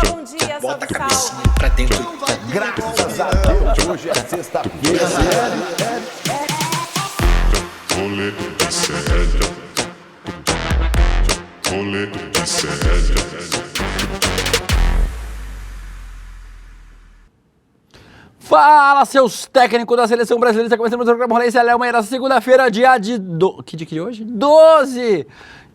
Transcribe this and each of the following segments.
bom dia, Bota a salve, cabecinha salve. pra dentro. Graças a Deus, hoje é sexta-feira. Rolê de sério. Rolê de sério. Fala, seus técnicos da Seleção Brasileira, está começando o programa Rolê de Sério, amanhã na segunda-feira, dia de... Que dia que é hoje? 12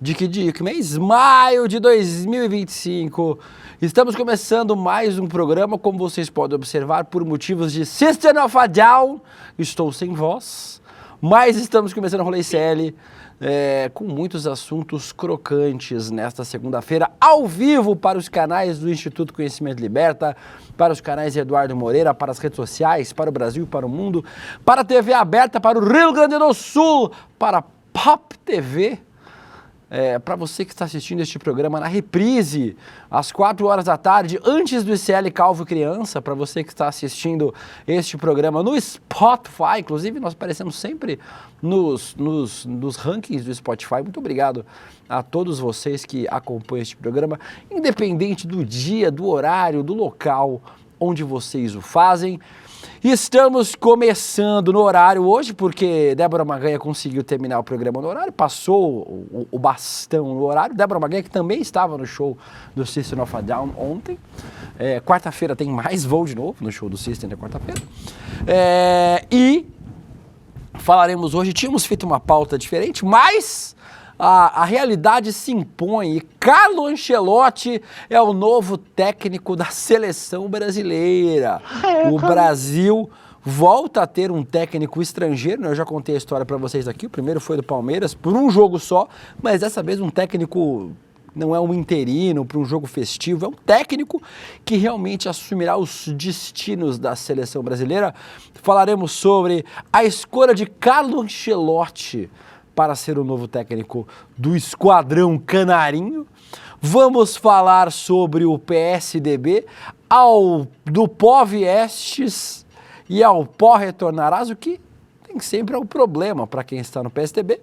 de que dia? Que mês? Maio de 2025. Estamos começando mais um programa, como vocês podem observar, por motivos de System of a Down. Estou sem voz, mas estamos começando o Rolê CL com muitos assuntos crocantes nesta segunda-feira, ao vivo para os canais do Instituto Conhecimento Liberta, para os canais de Eduardo Moreira, para as redes sociais, para o Brasil e para o mundo, para a TV aberta, para o Rio Grande do Sul, para a Pop TV. Para você que está assistindo este programa na reprise, às 4 horas da tarde, antes do ICL Calvo Criança, para você que está assistindo este programa no Spotify, inclusive nós aparecemos sempre nos rankings do Spotify. Muito obrigado a todos vocês que acompanham este programa, independente do dia, do horário, do local onde vocês o fazem. Estamos começando no horário hoje, porque Débora Maganha conseguiu terminar o programa no horário, passou o bastão no horário. Débora Maganha, que também estava no show do System of a Down ontem. Quarta-feira tem mais voo de novo no show do System da quarta-feira. E falaremos hoje, tínhamos feito uma pauta diferente, mas a realidade se impõe e Carlo Ancelotti é o novo técnico da seleção brasileira. O Brasil volta a ter um técnico estrangeiro, eu já contei a história para vocês aqui, o primeiro foi do Palmeiras, por um jogo só, mas dessa vez um técnico não é um interino para um jogo festivo, é um técnico que realmente assumirá os destinos da seleção brasileira. Falaremos sobre a escolha de Carlo Ancelotti para ser o novo técnico do Esquadrão Canarinho. Vamos falar sobre o PSDB, do pó viestes e ao pó retornarás, o que tem sempre um problema para quem está no PSDB.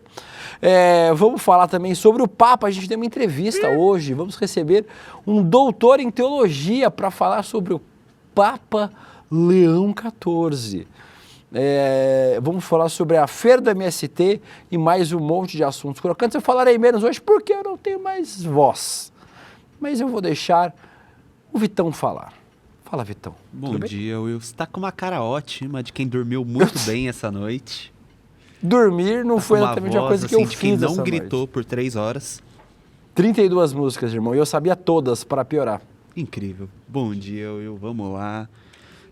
Vamos falar também sobre o Papa, a gente tem uma entrevista hoje, vamos receber um doutor em teologia para falar sobre o Papa Leão XIV. Vamos falar sobre a feira do MST e mais um monte de assuntos crocantes. Eu falarei menos hoje porque eu não tenho mais voz, mas eu vou deixar o Vitão falar. Fala, Vitão. Bom dia, Will. Você tá com uma cara ótima de quem dormiu muito bem essa noite. Dormir não foi exatamente uma coisa que eu de quem fiz não essa gritou noite. Por 3 horas. 32 músicas, irmão, e eu sabia todas para piorar. Incrível. Bom dia, Will. Vamos lá.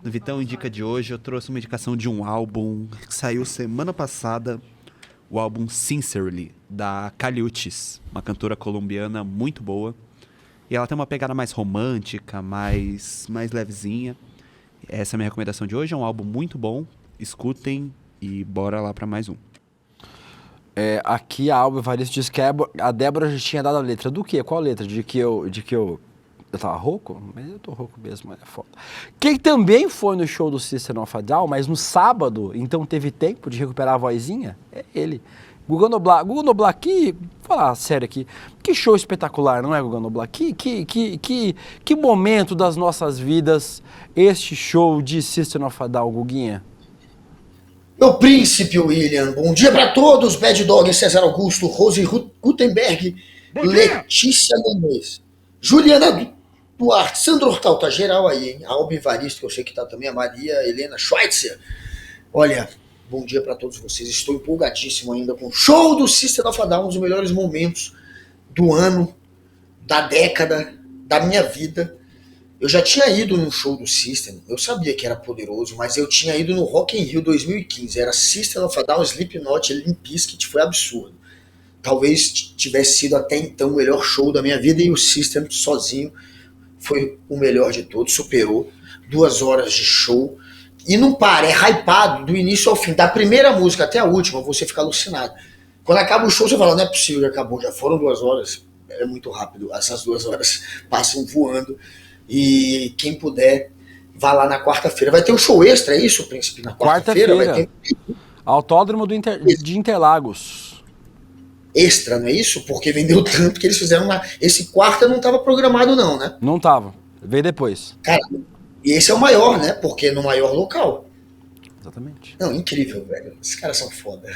No Vitão Indica de hoje, eu trouxe uma indicação de um álbum que saiu semana passada, o álbum Sincerely, da Kali Uchis, uma cantora colombiana muito boa. E ela tem uma pegada mais romântica, mais levezinha. Essa é a minha recomendação de hoje, é um álbum muito bom. Escutem e bora lá para mais um. Aqui a Alba Evaristo diz que a Débora já tinha dado a letra do quê? Qual letra? De que eu tava rouco? Mas eu tô rouco mesmo, é foda. Quem também foi no show do System of a Down, mas no sábado, então teve tempo de recuperar a vozinha, é ele. Guga Noblar, vou falar sério aqui, que show espetacular, não é, Guga Noblar? Que momento das nossas vidas este show de System of a Down, Guguinha? Meu príncipe William, bom dia para todos, Bad Dog, César Augusto, Rose Gutenberg, Letícia Gomes, Juliana Duarte, Sandro Hortal, tá geral aí, hein? Alba Evaristo, que eu sei que tá também, a Maria Helena Schweitzer. Olha, bom dia para todos vocês, estou empolgadíssimo ainda com o show do System of a Down, um dos melhores momentos do ano, da década, da minha vida. Eu já tinha ido num show do System, eu sabia que era poderoso, mas eu tinha ido no Rock in Rio 2015, era System of a Down, Slipknot, Limp Bizkit, foi absurdo. Talvez tivesse sido até então o melhor show da minha vida e o System sozinho foi o melhor de todos, superou 2 horas de show. E não para, é hypado do início ao fim, da primeira música até a última, você fica alucinado. Quando acaba o show, você fala, não é possível que acabou, já foram 2 horas, é muito rápido, essas 2 horas passam voando. E quem puder, vá lá na quarta-feira. Vai ter um show extra, é isso, Príncipe? Na quarta-feira vai ter... Autódromo de Interlagos. Extra, não é isso? Porque vendeu tanto que eles fizeram esse quarta não estava programado não, né? Não estava. Veio depois. Cara, e esse é o maior, né? Porque é no maior local. Exatamente. Não, incrível, velho. Esses caras são foda.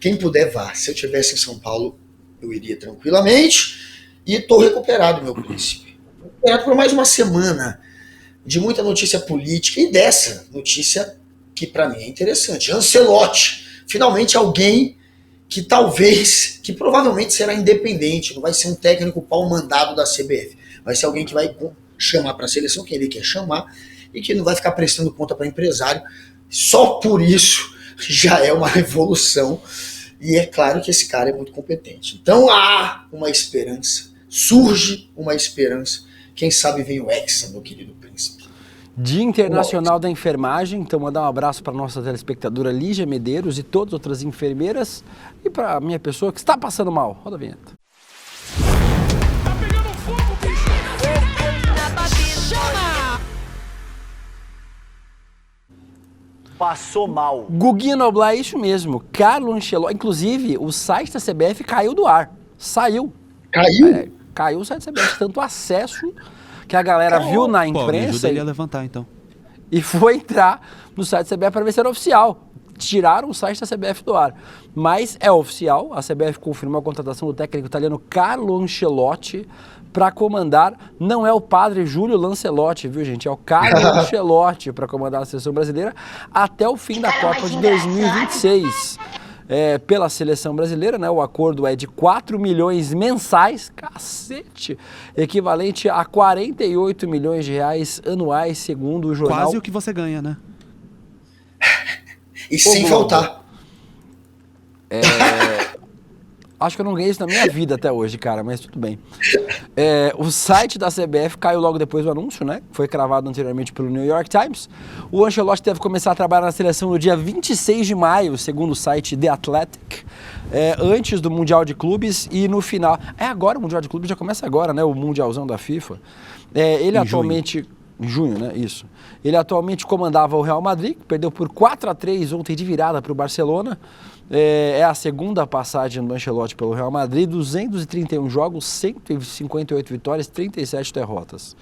Quem puder, vá. Se eu tivesse em São Paulo, eu iria tranquilamente. E tô recuperado, meu príncipe. Recuperado por mais uma semana de muita notícia política e dessa notícia que pra mim é interessante. Ancelotti. Finalmente alguém que talvez, que provavelmente será independente. Não vai ser um técnico pau-mandado da CBF. Vai ser alguém que vai chamar pra seleção quem ele quer chamar e que não vai ficar prestando conta para empresário. Só por isso já é uma revolução. E é claro que esse cara é muito competente. Então há uma esperança. Surge uma esperança. Quem sabe vem o Hexa, meu querido príncipe. Dia Internacional da Enfermagem. Então mandar um abraço para nossa telespectadora Lígia Medeiros e todas as outras enfermeiras. E para a minha pessoa que está passando mal. Roda a vinheta. Passou mal. Guguinho Noblar, é isso mesmo. Carlo Ancelotti. Inclusive, o site da CBF caiu do ar. Saiu. Caiu? Caiu o site da CBF. Tanto acesso que a galera viu na Pô, me imprensa ajuda ele a levantar, então. e foi entrar no site da CBF para ver se era oficial. Tiraram o site da CBF do ar. Mas é oficial. A CBF confirmou a contratação do técnico italiano Carlo Ancelotti para comandar. Não é o padre Júlio Lancelotti, viu, gente? É o Carlo Ancelotti para comandar a seleção brasileira até o fim da Copa de 2026. Pela seleção brasileira, né? O acordo é de 4 milhões mensais, cacete, equivalente a 48 milhões de reais anuais, segundo o jornal. Quase o que você ganha, né? E sem faltar. Acho que eu não ganhei isso na minha vida até hoje, cara, mas tudo bem. O site da CBF caiu logo depois do anúncio, né? Foi cravado anteriormente pelo New York Times. O Ancelotti deve começar a trabalhar na seleção no dia 26 de maio, segundo o site The Athletic, antes do Mundial de Clubes e no final... agora o Mundial de Clubes já começa agora, né? O Mundialzão da FIFA. Ele atualmente... Em junho, né? Isso. Ele atualmente comandava o Real Madrid, perdeu por 4-3 ontem de virada para o Barcelona. É a segunda passagem do Ancelotti pelo Real Madrid, 231 jogos, 158 vitórias, 37 derrotas.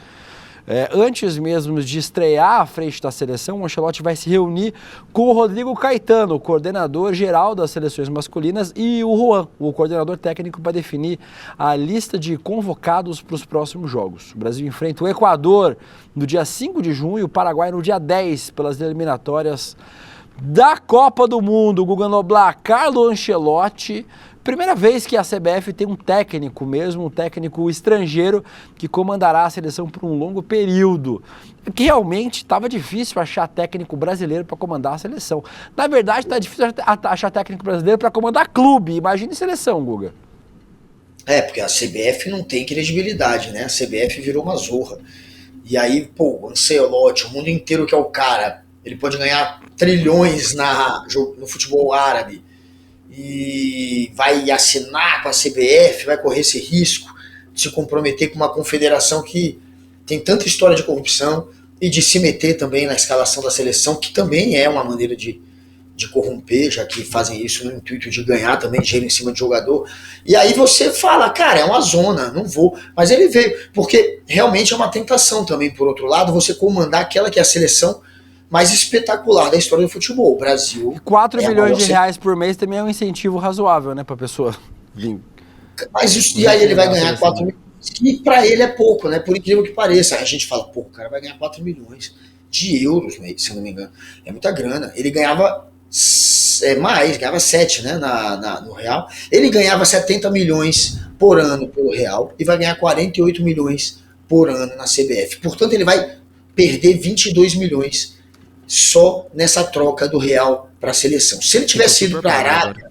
Antes mesmo de estrear à frente da seleção, o Ancelotti vai se reunir com o Rodrigo Caetano, o coordenador geral das seleções masculinas, e o Juan, o coordenador técnico, para definir a lista de convocados para os próximos jogos. O Brasil enfrenta o Equador no dia 5 de junho e o Paraguai no dia 10, pelas eliminatórias da Copa do Mundo. Guga Noblar, Carlo Ancelotti. Primeira vez que a CBF tem um técnico mesmo, um técnico estrangeiro que comandará a seleção por um longo período. Que realmente estava difícil achar técnico brasileiro para comandar a seleção. Na verdade, está difícil achar técnico brasileiro para comandar clube. Imagine seleção, Guga. Porque a CBF não tem credibilidade, né? A CBF virou uma zorra. E aí, o Ancelotti, o mundo inteiro que é o cara, ele pode ganhar trilhões no futebol árabe. E vai assinar com a CBF, vai correr esse risco de se comprometer com uma confederação que tem tanta história de corrupção e de se meter também na escalação da seleção, que também é uma maneira de corromper, já que fazem isso no intuito de ganhar também dinheiro em cima de jogador. E aí você fala, cara, é uma zona, não vou. Mas ele veio, porque realmente é uma tentação também, por outro lado, você comandar aquela que é a seleção mais espetacular da história do futebol. O Brasil... 4 milhões de reais por mês também é um incentivo razoável, né, pra pessoa vir. Mas isso, e aí ele vai ganhar 4 milhões, que pra ele é pouco, né, por incrível que pareça. Aí a gente fala, o cara vai ganhar 4 milhões de euros, se eu não me engano. É muita grana. Ele ganhava mais, ganhava 7, né, no Real. Ele ganhava 70 milhões por ano pelo Real e vai ganhar 48 milhões por ano na CBF. Portanto, ele vai perder 22 milhões só nessa troca do Real para a seleção. Se ele tivesse ido para a Arábia...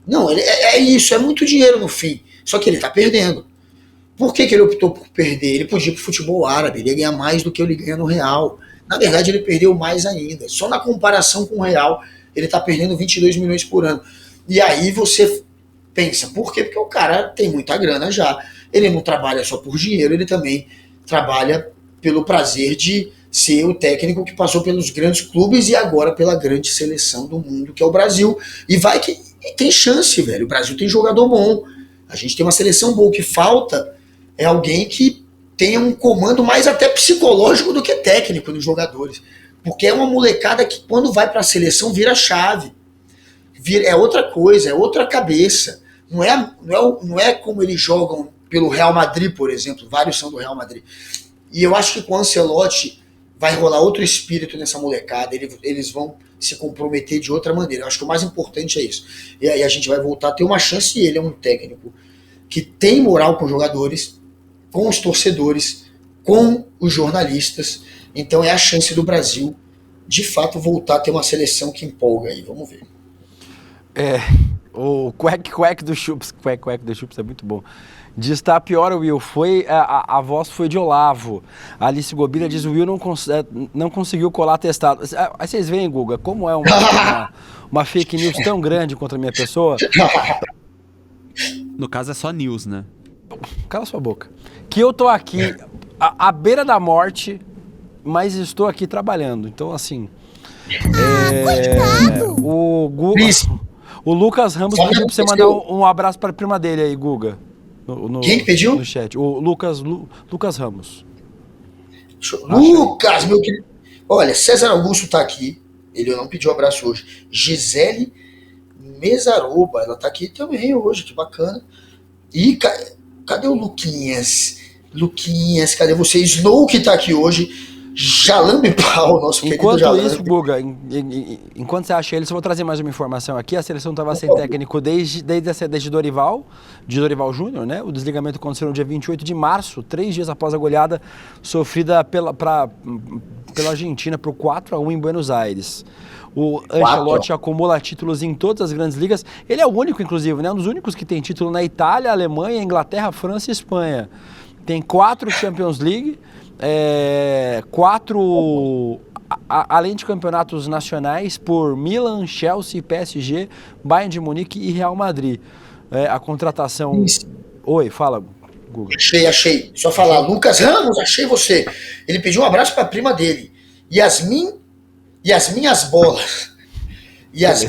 Não, é isso, é muito dinheiro no fim. Só que ele está perdendo. Por que ele optou por perder? Ele podia ir para o futebol árabe, ele ia ganhar mais do que ele ganha no Real. Na verdade, ele perdeu mais ainda. Só na comparação com o Real, ele está perdendo 22 milhões por ano. E aí você pensa, por quê? Porque o cara tem muita grana já. Ele não trabalha só por dinheiro, ele também trabalha pelo prazer de ser o técnico que passou pelos grandes clubes e agora pela grande seleção do mundo, que é o Brasil. E vai que tem chance, velho. O Brasil tem jogador bom. A gente tem uma seleção boa. O que falta é alguém que tenha um comando mais até psicológico do que técnico nos jogadores. Porque é uma molecada que quando vai para a seleção vira chave. É outra coisa, é outra cabeça. Não é como eles jogam pelo Real Madrid, por exemplo. Vários são do Real Madrid. E eu acho que com o Ancelotti vai rolar outro espírito nessa molecada. Eles vão se comprometer de outra maneira. Eu acho que o mais importante é isso. E aí a gente vai voltar a ter uma chance, e ele é um técnico que tem moral com os jogadores, com os torcedores, com os jornalistas. Então é a chance do Brasil, de fato, voltar a ter uma seleção que empolga aí. Vamos ver. O quack do Chups é muito bom. Diz, tá pior, Will. A voz foi de Olavo. A Alice Gobira diz, o Will não conseguiu colar testado. Aí vocês veem, Guga, como é uma fake news tão grande contra a minha pessoa. No caso é só news, né? Cala sua boca. Que eu tô aqui à beira da morte, mas estou aqui trabalhando. Então, assim... O Lucas Ramos pediu pra você mandar um abraço pra prima dele aí, Guga. Quem pediu? No chat. O Lucas Ramos. Lucas, meu querido. Olha, César Augusto tá aqui. Ele não pediu abraço hoje. Gisele Mesaroba, ela tá aqui também hoje, que bacana. E cadê o Luquinhas? Luquinhas, cadê você? Snow que tá aqui hoje. Jalambe Pau, nosso querido Jalambe. Enquanto isso, Guga, enquanto você acha ele, só vou trazer mais uma informação aqui. A seleção estava sem técnico desde Dorival Júnior, né? O desligamento aconteceu no dia 28 de março, 3 dias após a goleada sofrida pela Argentina por 4-1 em Buenos Aires. O Ancelotti acumula títulos em todas as grandes ligas. Ele é o único, inclusive, né? Um dos únicos que tem título na Itália, Alemanha, Inglaterra, França e Espanha. Tem 4 Champions League, 4, além de campeonatos nacionais, por Milan, Chelsea, PSG, Bayern de Munique e Real Madrid. A contratação... Isso. Oi, fala, Guga. Achei. Só falar, Lucas Ramos, achei você. Ele pediu um abraço para a prima dele. Yasmin e as minhas bolas. E as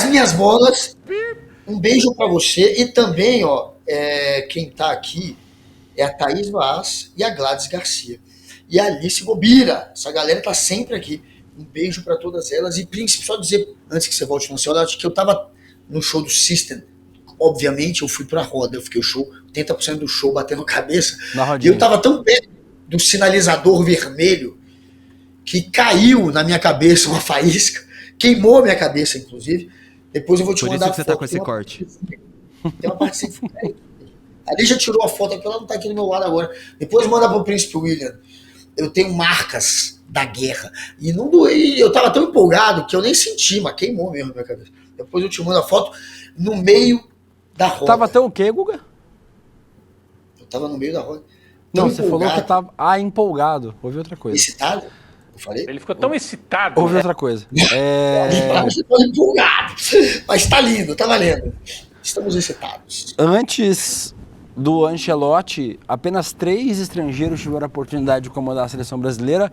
minhas bolas. Um beijo para você. E também, quem tá aqui é a Thaís Vaz e a Gladys Garcia. E a Alice Gobira. Essa galera tá sempre aqui. Um beijo para todas elas. E, Príncipe, só dizer, antes que você volte no celular, que eu tava no show do System. Obviamente, eu fui pra roda. Eu fiquei o show, 80% do show batendo cabeça. E eu tava tão perto do sinalizador vermelho que caiu na minha cabeça uma faísca. Queimou a minha cabeça, inclusive. Depois eu vou te mandar a foto. Por isso que você tá com esse corte. Tem uma parte sem... Ali já tirou a foto, porque ela não tá aqui do meu lado agora. Depois manda pro Príncipe William. Eu tenho marcas da guerra. E não doei. Eu tava tão empolgado que eu nem senti, mas queimou mesmo a minha cabeça. Depois eu te mando a foto no meio da roda. Tava tão o quê, Guga? Eu tava no meio da roda. Não, você falou que tava empolgado. Ouvi outra coisa. Excitado? Eu falei? Ele ficou tão excitado. Ouvi outra coisa. Você foi empolgado. Mas tá lindo, tá valendo. Estamos excitados. Antes do Ancelotti, apenas 3 estrangeiros tiveram a oportunidade de comandar a seleção brasileira,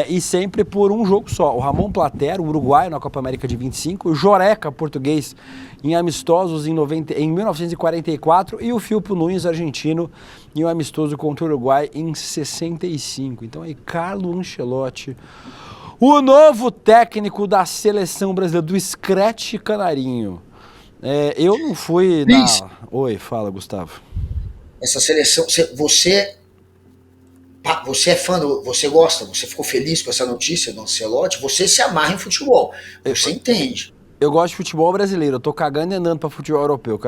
e sempre por um jogo só. O Ramon Platero, uruguaio, na Copa América de 25, o Joreca, português, em amistosos em 1944, e o Filpo Nunes, argentino, em um amistoso contra o Uruguai em 65. Então aí, Carlo Ancelotti, o novo técnico da seleção brasileira, do Scratch Canarinho. Eu não fui na... Oi, fala, Gustavo. Essa seleção, você é fã, você gosta, você ficou feliz com essa notícia do Ancelotti, você se amarra em futebol, você entende. Eu gosto de futebol brasileiro, eu tô cagando e andando pra futebol europeu.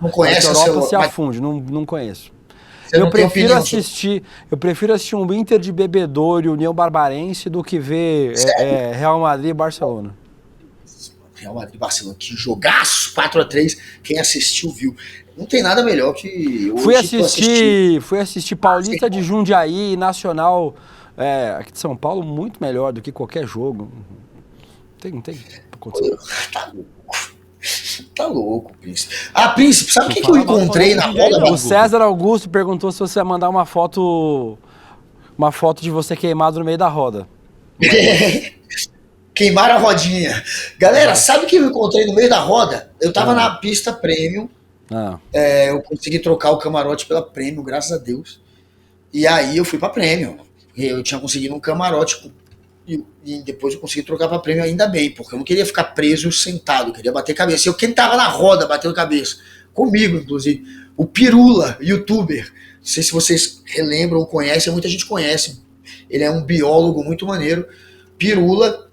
Não conhece a Europa se afunde, não conheço. Eu prefiro assistir um Inter de Bebedouro e União Barbarense do que ver Real Madrid e Barcelona. Real Madrid e Barcelona, que jogaço, 4-3, quem assistiu viu. Não tem nada melhor que... Fui assistir Paulista de Jundiaí, Nacional aqui de São Paulo, muito melhor do que qualquer jogo. Não tem acontecer. Tá louco, Príncipe. Príncipe, sabe o que eu encontrei na roda? O César Augusto perguntou se você ia mandar uma foto de você queimado no meio da roda. Queimaram a rodinha. Galera, sabe o que eu encontrei no meio da roda? Eu tava na pista premium, Ah, Eu consegui trocar o camarote pela Premium, graças a Deus. E aí eu fui pra Premium. Eu tinha conseguido um camarote e depois eu consegui trocar pra Premium, ainda bem, porque eu não queria ficar preso sentado, eu queria bater cabeça. E quem tava na roda batendo cabeça? Comigo, inclusive. O Pirula, youtuber. Não sei se vocês relembram ou conhecem, muita gente conhece. Ele é um biólogo muito maneiro. Pirula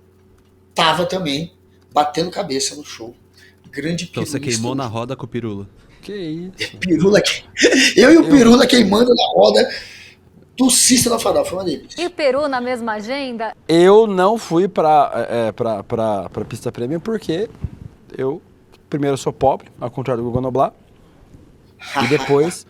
tava também batendo cabeça no show. Grande Então Pirula. você queimou na roda com o Pirula. que isso. Pirula, eu e o Pirula queimando na roda do System of a Down, foi uma delícia. E o Peru na mesma agenda? Eu não fui pra pista premium porque eu, primeiro, sou pobre, ao contrário do Guga Noblar. E depois,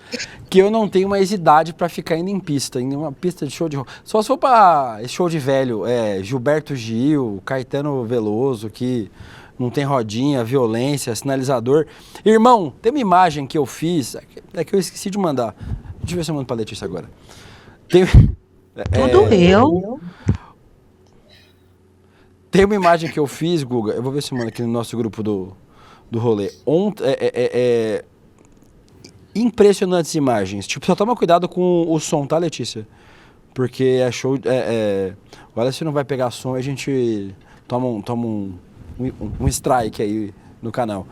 que eu não tenho mais idade pra ficar indo em pista, em uma pista de show de rock. Só se for pra show de velho, Gilberto Gil, Caetano Veloso, que não tem rodinha, violência, sinalizador. Irmão, tem uma imagem que eu fiz, é que eu esqueci de mandar. Deixa eu ver se eu mando pra Letícia agora. Tudo eu. Tem uma imagem que eu fiz, Guga, eu vou ver se eu mando aqui no nosso grupo do rolê. Impressionantes imagens. Tipo, só toma cuidado com o som, tá, Letícia? Porque é show... Olha se não vai pegar som e a gente toma um strike aí no canal.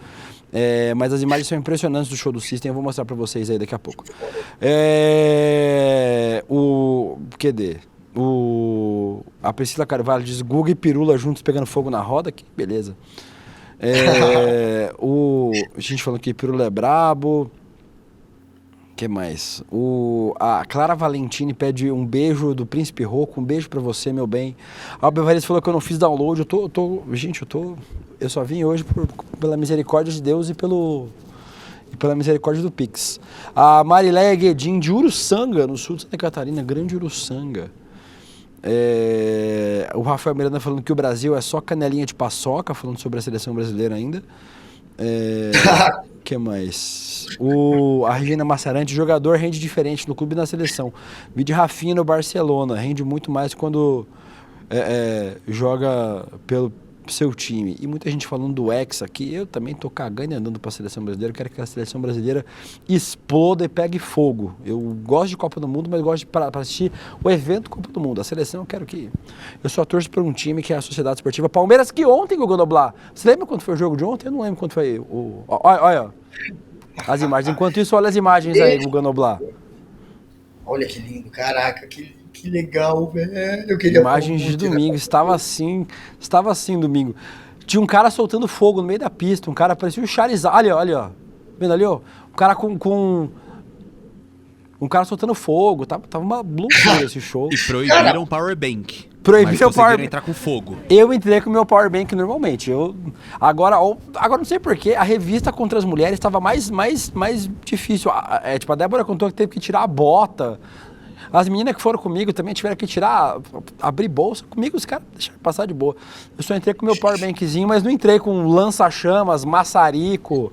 Mas as imagens são impressionantes do show do System, eu vou mostrar pra vocês aí daqui a pouco. A Priscila Carvalho diz Guga e Pirula juntos pegando fogo na roda, que beleza. A gente falando que Pirula é brabo. O que mais? A Clara Valentini pede um beijo do Príncipe Rocco, um beijo pra você, meu bem. A Alba Vares falou que eu não fiz download, eu só vim hoje pela misericórdia de Deus e pela misericórdia do Pix. A Marileia Guedin, de Uruçanga, no sul de Santa Catarina, grande Uruçanga. O Rafael Miranda falando que o Brasil é só canelinha de paçoca, falando sobre a seleção brasileira ainda. Que mais? A Regina Massarante, jogador rende diferente no clube e na seleção. Vídeo Rafinha no Barcelona, rende muito mais quando joga pelo seu time. E muita gente falando do Hexa aqui, eu também tô cagando e andando pra seleção brasileira, quero que a seleção brasileira exploda e pegue fogo. Eu gosto de Copa do Mundo, mas gosto pra assistir o evento Copa do Mundo. A seleção eu quero que... Eu só torço por um time que é a Sociedade Esportiva Palmeiras, que ontem, Guga Noblar, você lembra quando foi o jogo de ontem? Eu não lembro quando foi olha as imagens. Enquanto isso, olha as imagens aí, Guga Noblar. Olha que lindo, caraca, que legal, velho. Eu queria imagens de domingo, estava assim domingo. Tinha um cara soltando fogo no meio da pista, um cara parecia o Charizard, olha, ó. Vendo ali, ó? Um cara um cara soltando fogo, tava uma loucura esse show. E proibiram o Powerbank. Proibiram o Powerbank. Entrar com fogo. Eu entrei com o meu Powerbank normalmente. Agora não sei porquê, a revista contra as mulheres estava mais difícil. Tipo, a Débora contou que teve que tirar a bota. As meninas que foram comigo também tiveram que abrir bolsa. Comigo os caras deixaram passar de boa. Eu só entrei com o meu Powerbankzinho, mas não entrei com lança-chamas, maçarico,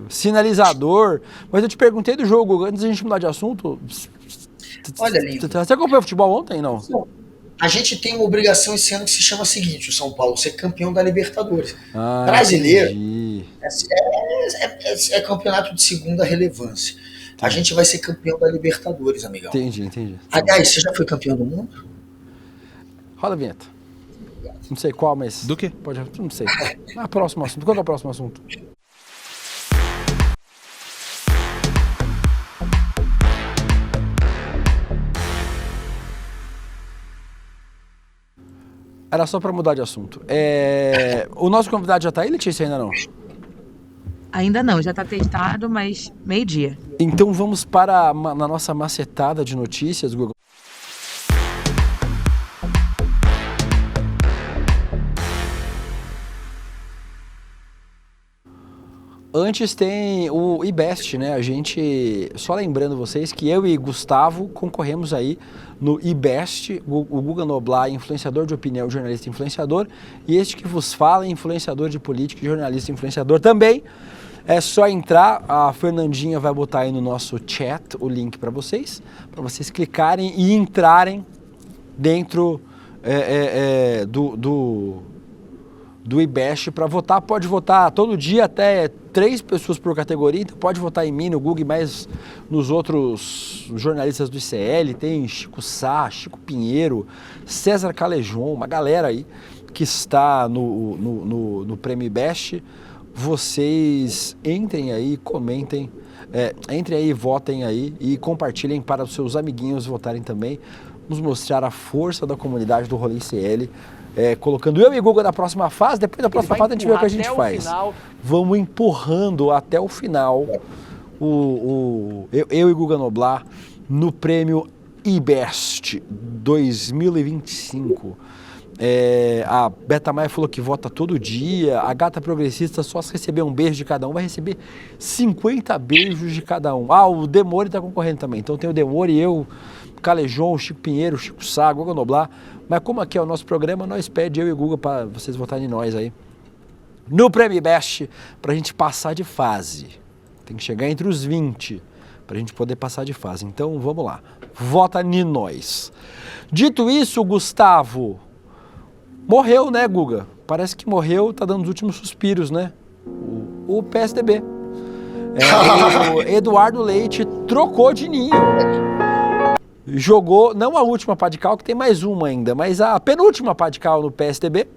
sinalizador. Mas eu te perguntei do jogo, antes da gente mudar de assunto. Olha, lindo. Você acompanhou futebol ontem, não? A gente tem uma obrigação esse ano que se chama o seguinte, o São Paulo, ser campeão da Libertadores. Brasileiro é campeonato de segunda relevância. A gente vai ser campeão da Libertadores, amigão. Entendi. Aliás, você já foi campeão do mundo? Roda a vinheta. Não sei qual, mas... Do quê? Não sei. Próximo assunto. Qual é o próximo assunto? Era só pra mudar de assunto. O nosso convidado já tá aí, Letícia, ainda não? Ainda não, já tá testado, mas meio-dia. Então vamos para na nossa macetada de notícias, Google. Antes tem o IBEST, né? A gente, só lembrando vocês que eu e Gustavo concorremos aí no IBEST, o Guga Noblar, influenciador de opinião, jornalista influenciador, e este que vos fala, influenciador de política, jornalista influenciador também. É só entrar, a Fernandinha vai botar aí no nosso chat o link para vocês clicarem e entrarem dentro do IBEST para votar. Pode votar todo dia, até 3 pessoas por categoria, então pode votar em mim, no Google, mais nos outros jornalistas do ICL. Tem Chico Sá, Chico Pinheiro, César Calejon, uma galera aí que está no Prêmio IBEST. Vocês entrem aí, comentem, entrem aí, votem aí e compartilhem para os seus amiguinhos votarem também. Vamos mostrar a força da comunidade do Rolê ICL, colocando eu e Guga na próxima fase. Depois da próxima fase a gente vê o que a gente faz. Vamos empurrando até o final eu e Guga Noblar no Prêmio IBEST 2025. A Beta Maia falou que vota todo dia. A Gata Progressista, só se receber um beijo de cada um, vai receber 50 beijos de cada um. O Demore está concorrendo também. Então tem o Demore, eu, Calejon, Chico Pinheiro, Chico Sá, Guga Noblar. Mas como aqui é o nosso programa, nós pedimos eu e Guga para vocês votarem em nós aí no Prêmio IBEST, para a gente passar de fase. Tem que chegar entre os 20 para a gente poder passar de fase. Então vamos lá, vota em nós. Dito isso, Gustavo, morreu, né, Guga? Parece que morreu, tá dando os últimos suspiros, né? O PSDB. O Eduardo Leite trocou de ninho. Jogou, não a última pá de cal, que tem mais uma ainda, mas a penúltima pá de cal no PSDB.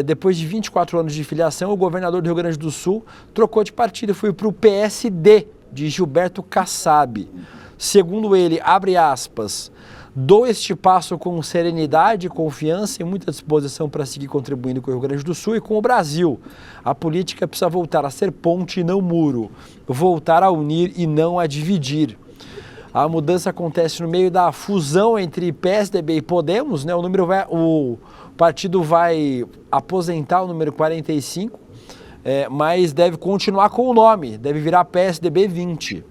Depois de 24 anos de filiação, o governador do Rio Grande do Sul trocou de partido e foi para o PSD de Gilberto Kassab. Segundo ele, abre aspas, dou este passo com serenidade, confiança e muita disposição para seguir contribuindo com o Rio Grande do Sul e com o Brasil. A política precisa voltar a ser ponte e não muro, voltar a unir e não a dividir. A mudança acontece no meio da fusão entre PSDB e Podemos, né? O partido vai aposentar o número 45, mas deve continuar com o nome, deve virar PSDB 20.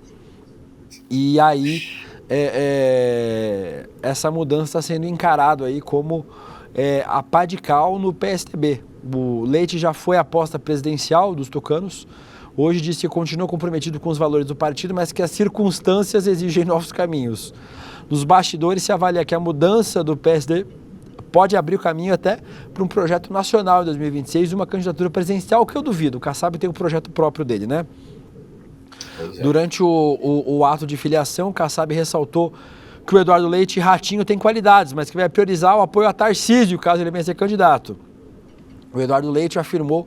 E aí essa mudança está sendo encarada aí como a pá de cal no PSDB. O Leite já foi a aposta presidencial dos tucanos. Hoje disse que continua comprometido com os valores do partido, mas que as circunstâncias exigem novos caminhos. Nos bastidores se avalia que a mudança do PSD pode abrir o caminho até para um projeto nacional em 2026 e uma candidatura presidencial, que eu duvido. O Kassab tem um projeto próprio dele, né? Durante o ato de filiação, o Kassab ressaltou que o Eduardo Leite Ratinho tem qualidades, mas que vai priorizar o apoio a Tarcísio, caso ele venha ser candidato. O Eduardo Leite afirmou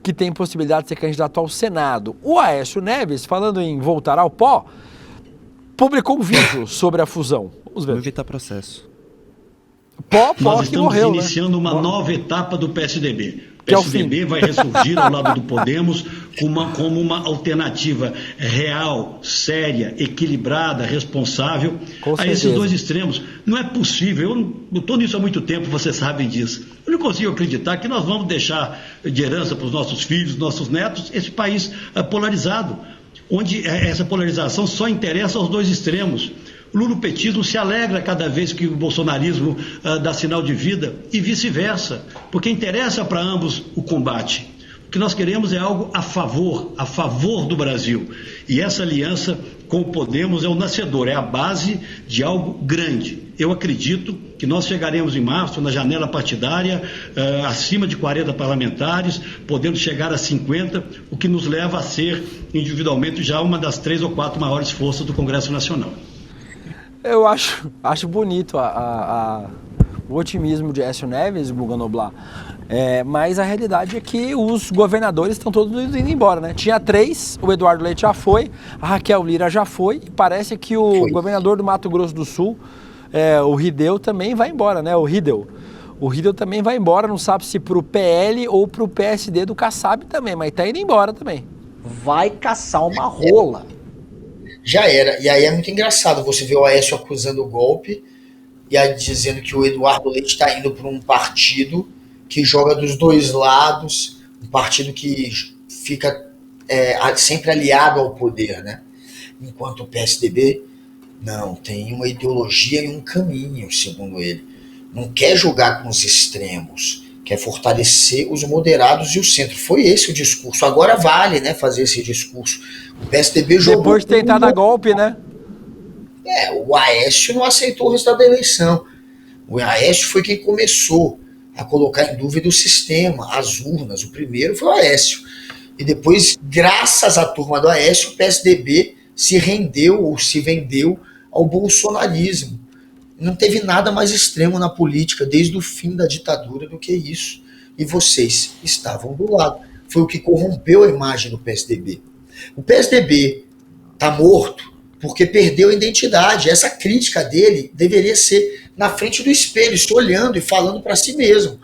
que tem possibilidade de ser candidato ao Senado. O Aécio Neves, falando em voltar ao pó, publicou um vídeo sobre a fusão. Vamos ver. Vou evitar processo. Pó Nós que morreu, estamos iniciando uma nova etapa do PSDB. O Que é o PSDB vai ressurgir ao lado do Podemos como uma alternativa real, séria, equilibrada, responsável a esses dois extremos. Não é possível, eu estou nisso há muito tempo, vocês sabem disso. Eu não consigo acreditar que nós vamos deixar de herança para os nossos filhos, nossos netos, esse país polarizado, onde essa polarização só interessa aos dois extremos. O lulopetismo se alegra cada vez que o bolsonarismo dá sinal de vida e vice-versa, porque interessa para ambos o combate. O que nós queremos é algo a favor do Brasil. E essa aliança com o Podemos é o nascedor, é a base de algo grande. Eu acredito que nós chegaremos em março, na janela partidária, acima de 40 parlamentares, podendo chegar a 50, o que nos leva a ser, individualmente, já uma das 3 ou 4 maiores forças do Congresso Nacional. Eu acho bonito o otimismo de Aécio Neves, Guga Noblar, mas a realidade é que os governadores estão todos indo embora, né? Tinha 3, o Eduardo Leite já foi, a Raquel Lira já foi, e parece que o governador do Mato Grosso do Sul, o Rideu, também vai embora, né? O Rideu também vai embora, não sabe se pro PL ou pro PSD do Kassab também, mas tá indo embora também. Vai caçar uma rola. Já era. E aí é muito engraçado você ver o Aécio acusando o golpe e aí dizendo que o Eduardo Leite está indo para um partido que joga dos dois lados, um partido que fica sempre aliado ao poder, né? Enquanto o PSDB não tem uma ideologia e um caminho, segundo ele. Não quer jogar com os extremos, quer fortalecer os moderados e o centro. Foi esse o discurso. Agora vale, né, fazer esse discurso. O PSDB jogou... Depois de tentar dar golpe, né? O Aécio não aceitou o resultado da eleição. O Aécio foi quem começou a colocar em dúvida o sistema, as urnas. O primeiro foi o Aécio. E depois, graças à turma do Aécio, o PSDB se rendeu ou se vendeu ao bolsonarismo. Não teve nada mais extremo na política desde o fim da ditadura do que isso. E vocês estavam do lado. Foi o que corrompeu a imagem do PSDB. O PSDB está morto porque perdeu a identidade. Essa crítica dele deveria ser na frente do espelho, se olhando e falando para si mesmo.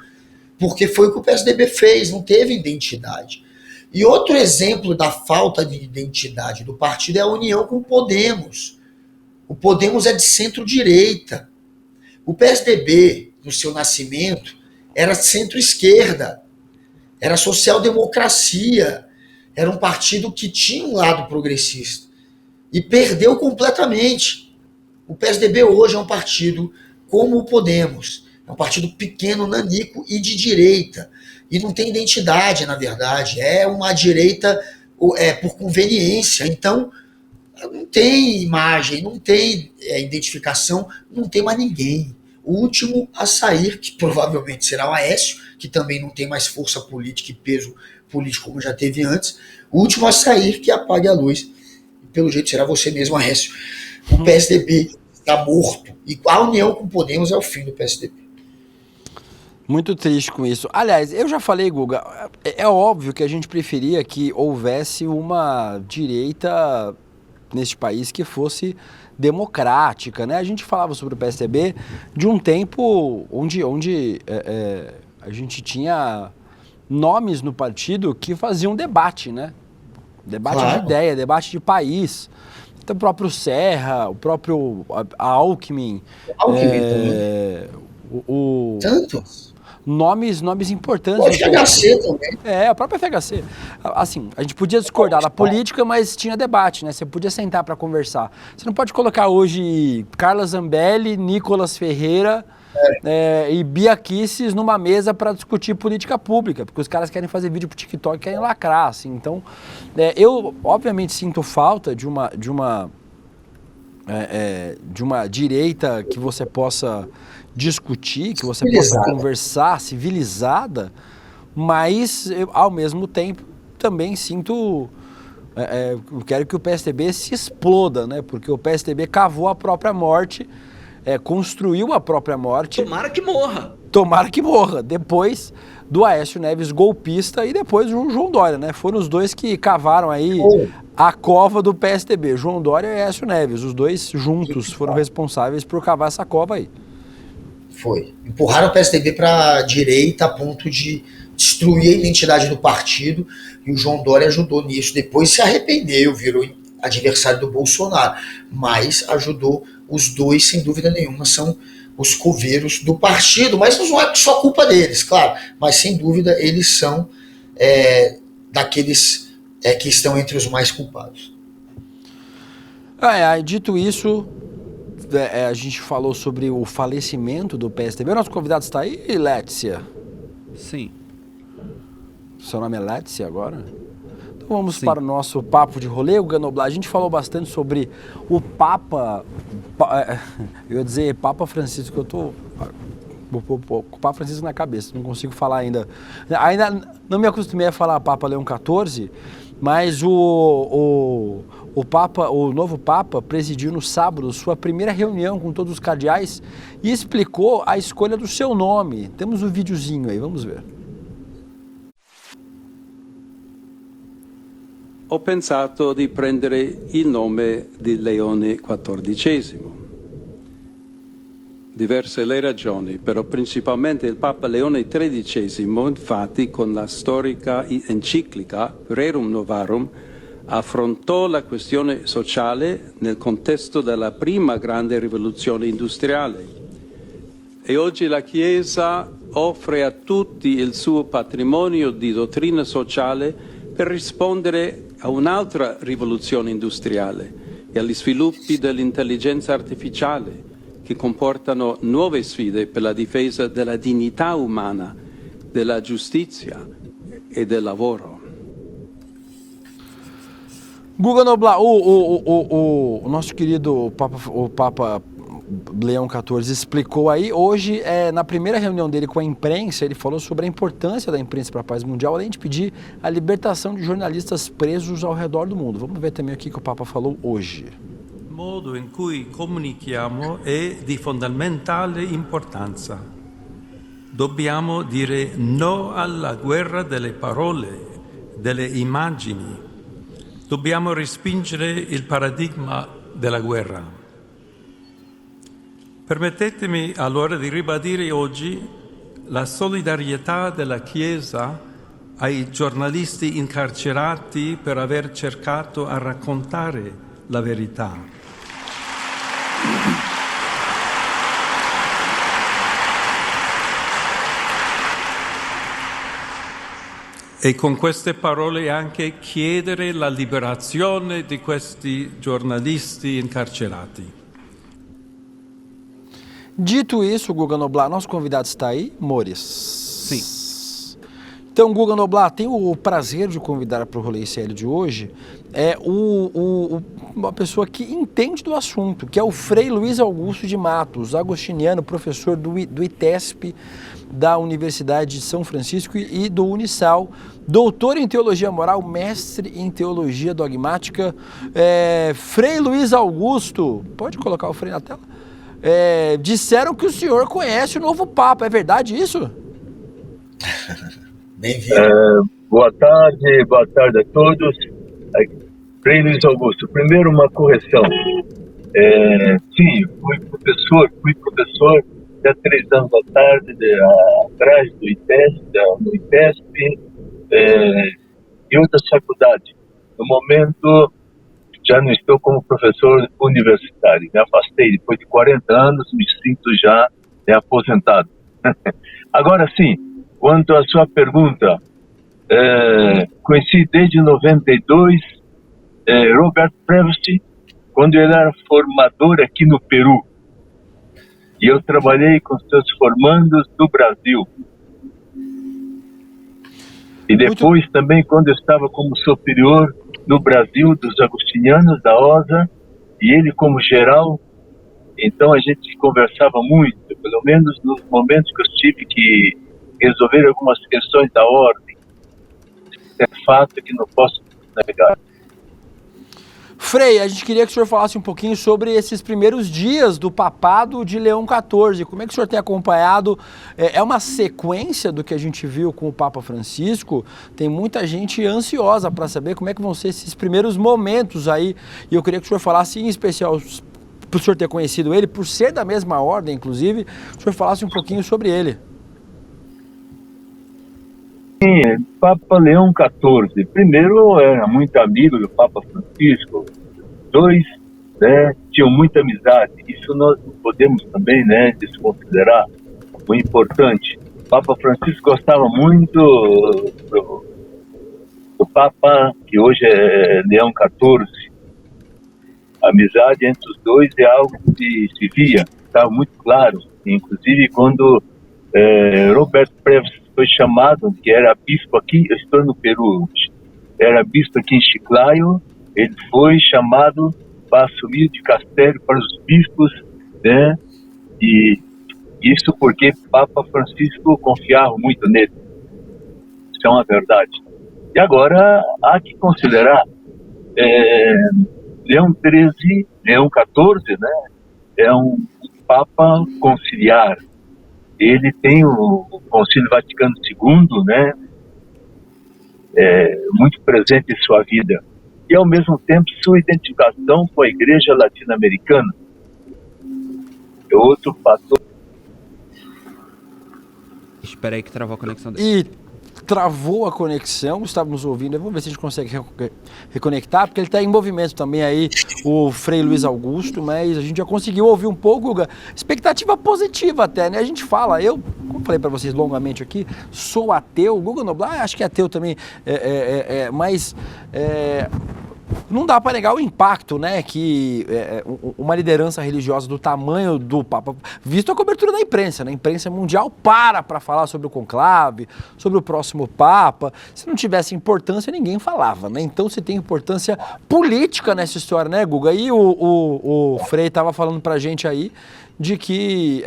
Porque foi o que o PSDB fez, não teve identidade. E outro exemplo da falta de identidade do partido é a união com o Podemos. O Podemos é de centro-direita. O PSDB, no seu nascimento, era centro-esquerda, era social-democracia, era um partido que tinha um lado progressista. E perdeu completamente. O PSDB hoje é um partido como o Podemos. É um partido pequeno, nanico e de direita. E não tem identidade, na verdade. É uma direita por conveniência. Então, não tem imagem, não tem identificação, não tem mais ninguém. O último a sair, que provavelmente será o Aécio, que também não tem mais força política e peso político como já teve antes. O último a sair que apague a luz. Pelo jeito será você mesmo, Aécio. O PSDB está morto. E a união com o Podemos é o fim do PSDB. Muito triste com isso. Aliás, eu já falei, Guga, é óbvio que a gente preferia que houvesse uma direita neste país que fosse democrática, né? A gente falava sobre o PSDB de um tempo onde a gente tinha nomes no partido que faziam debate, né? Debate de ideia, debate de país. Então, o próprio Serra, o próprio Alckmin. Tantos. Nomes importantes. O FHC também. A própria FHC. Assim, a gente podia discordar da política, mas tinha debate, né? Você podia sentar para conversar. Você não pode colocar hoje Carla Zambelli, Nicolas Ferreira e Bia Kicis numa mesa para discutir política pública, porque os caras querem fazer vídeo pro TikTok e querem lacrar, assim. Então, eu obviamente sinto falta de uma direita que você possa discutir, que você possa conversar, civilizada, mas eu, ao mesmo tempo também sinto, eu quero que o PSDB se exploda, né? Porque o PSDB cavou a própria morte, construiu a própria morte. Tomara que morra. Tomara que morra. Depois do Aécio Neves golpista e depois do João Dória, né? Foram os dois que cavaram aí a cova do PSDB, João Dória e Aécio Neves. Os dois juntos foram responsáveis por cavar essa cova aí. Foi. Empurraram o PSDB para a direita a ponto de destruir a identidade do partido e o João Dória ajudou nisso. Depois se arrependeu, virou adversário do Bolsonaro, mas ajudou os dois, sem dúvida nenhuma, são os coveiros do partido, mas não é só culpa deles, claro, mas sem dúvida eles são daqueles que estão entre os mais culpados. Dito isso, a gente falou sobre o falecimento do PSDB. O nosso convidado está aí, Lécia? Sim. Seu nome é Lécia agora? Então vamos para o nosso papo de rolê, o Ganoblar. A gente falou bastante sobre o Papa, eu ia dizer Papa Francisco, eu tô com o Papa Francisco na cabeça, não consigo falar ainda. Ainda não me acostumei a falar Papa Leão XIV, mas o novo Papa presidiu no sábado sua primeira reunião com todos os cardeais e explicou a escolha do seu nome. Temos um videozinho aí, vamos ver. Ho pensato di prendere il nome di Leone XIV. Diverse le ragioni, però principalmente il Papa Leone XIII, infatti, con la storica enciclica Rerum Novarum, affrontò la questione sociale nel contesto della prima grande rivoluzione industriale. E oggi la Chiesa offre a tutti il suo patrimonio di dottrina sociale per rispondere a un'altra rivoluzione industriale e agli sviluppi dell'intelligenza artificiale che comportano nuove sfide per la difesa della dignità umana, della giustizia e del lavoro. Guga Noblar, o nosso querido Papa Leão XIV explicou aí. Hoje, na primeira reunião dele com a imprensa, ele falou sobre a importância da imprensa para a paz mundial, além de pedir a libertação de jornalistas presos ao redor do mundo. Vamos ver também o que o Papa falou hoje. Il modo in cui comunichiamo è di fondamentale importanza. Dobbiamo dire no alla guerra delle parole, delle immagini. Dobbiamo respingere il paradigma della guerra. Permettetemi allora di ribadire oggi la solidarietà della Chiesa ai giornalisti incarcerati per aver cercato a raccontare la verità. E con queste parole anche chiedere la liberazione di questi giornalisti incarcerati. Dito isso, Guga Noblat, nosso convidado está aí, Mores? Sim. Então, Guga Noblat, tem o prazer de convidar para o Rolê ICL de hoje uma pessoa que entende do assunto, que é o Frei Luiz Augusto de Matos, agostiniano, professor do ITESP, da Universidade de São Francisco e do Unisal, doutor em Teologia Moral, mestre em Teologia Dogmática. Frei Luiz Augusto, pode colocar o Frei na tela? Disseram que o senhor conhece o novo Papa, é verdade isso? Bem-vindo. Boa tarde a todos. Frei Luiz Augusto, primeiro uma correção. Sim, fui professor há 3 anos à tarde, atrás do ITESP e outras faculdades. No momento, já não estou como professor universitário. Me afastei depois de 40 anos, me sinto já aposentado. Agora sim, quanto à sua pergunta, conheci desde 92 Robert Prevost, quando ele era formador aqui no Peru. E eu trabalhei com seus formandos do Brasil. E depois também, quando eu estava como superior no Brasil dos agostinianos, da OSA, e ele como geral, então a gente conversava muito, pelo menos nos momentos que eu tive que resolver algumas questões da ordem. É fato que não posso negar. Frei, a gente queria que o senhor falasse um pouquinho sobre esses primeiros dias do papado de Leão XIV. Como é que o senhor tem acompanhado? É uma sequência do que a gente viu com o Papa Francisco? Tem muita gente ansiosa para saber como é que vão ser esses primeiros momentos aí. E eu queria que o senhor falasse, em especial, por o senhor ter conhecido ele, por ser da mesma ordem, inclusive, o senhor falasse um pouquinho sobre ele. Sim, Papa Leão XIV. Primeiro, era muito amigo do Papa Francisco. Dois, tinham muita amizade. Isso nós não podemos também, desconsiderar. Muito importante. O Papa Francisco gostava muito do Papa, que hoje é Leão XIV. A amizade entre os dois é algo que se via, estava muito claro. Inclusive, quando Robert Prevost foi chamado, que era bispo aqui, eu estou no Peru, era bispo aqui em Chiclayo, ele foi chamado para assumir o dicastério para os bispos, e isso porque Papa Francisco confiava muito nele. Isso é uma verdade. E agora há que considerar, Leão XIII, Leão XIV, é um Papa conciliar. Ele tem o Concílio Vaticano II, muito presente em sua vida. E, ao mesmo tempo, sua identificação com a Igreja Latino-Americana. É outro fator. Espera aí que travou a conexão dele. E travou a conexão, estávamos ouvindo, vamos ver se a gente consegue reconectar, porque ele está em movimento também aí, o Frei Luiz Augusto, mas a gente já conseguiu ouvir um pouco, Guga. Expectativa positiva até, A gente fala, como falei para vocês longamente aqui, sou ateu, o Guga Noblat acho que é ateu também, mas não dá para negar o impacto, né, que uma liderança religiosa do tamanho do Papa, visto a cobertura da imprensa, né, a imprensa mundial para falar sobre o conclave, sobre o próximo Papa. Se não tivesse importância, ninguém falava, né? Então se tem importância política nessa história, né, Guga? E o Frei estava falando pra gente aí de que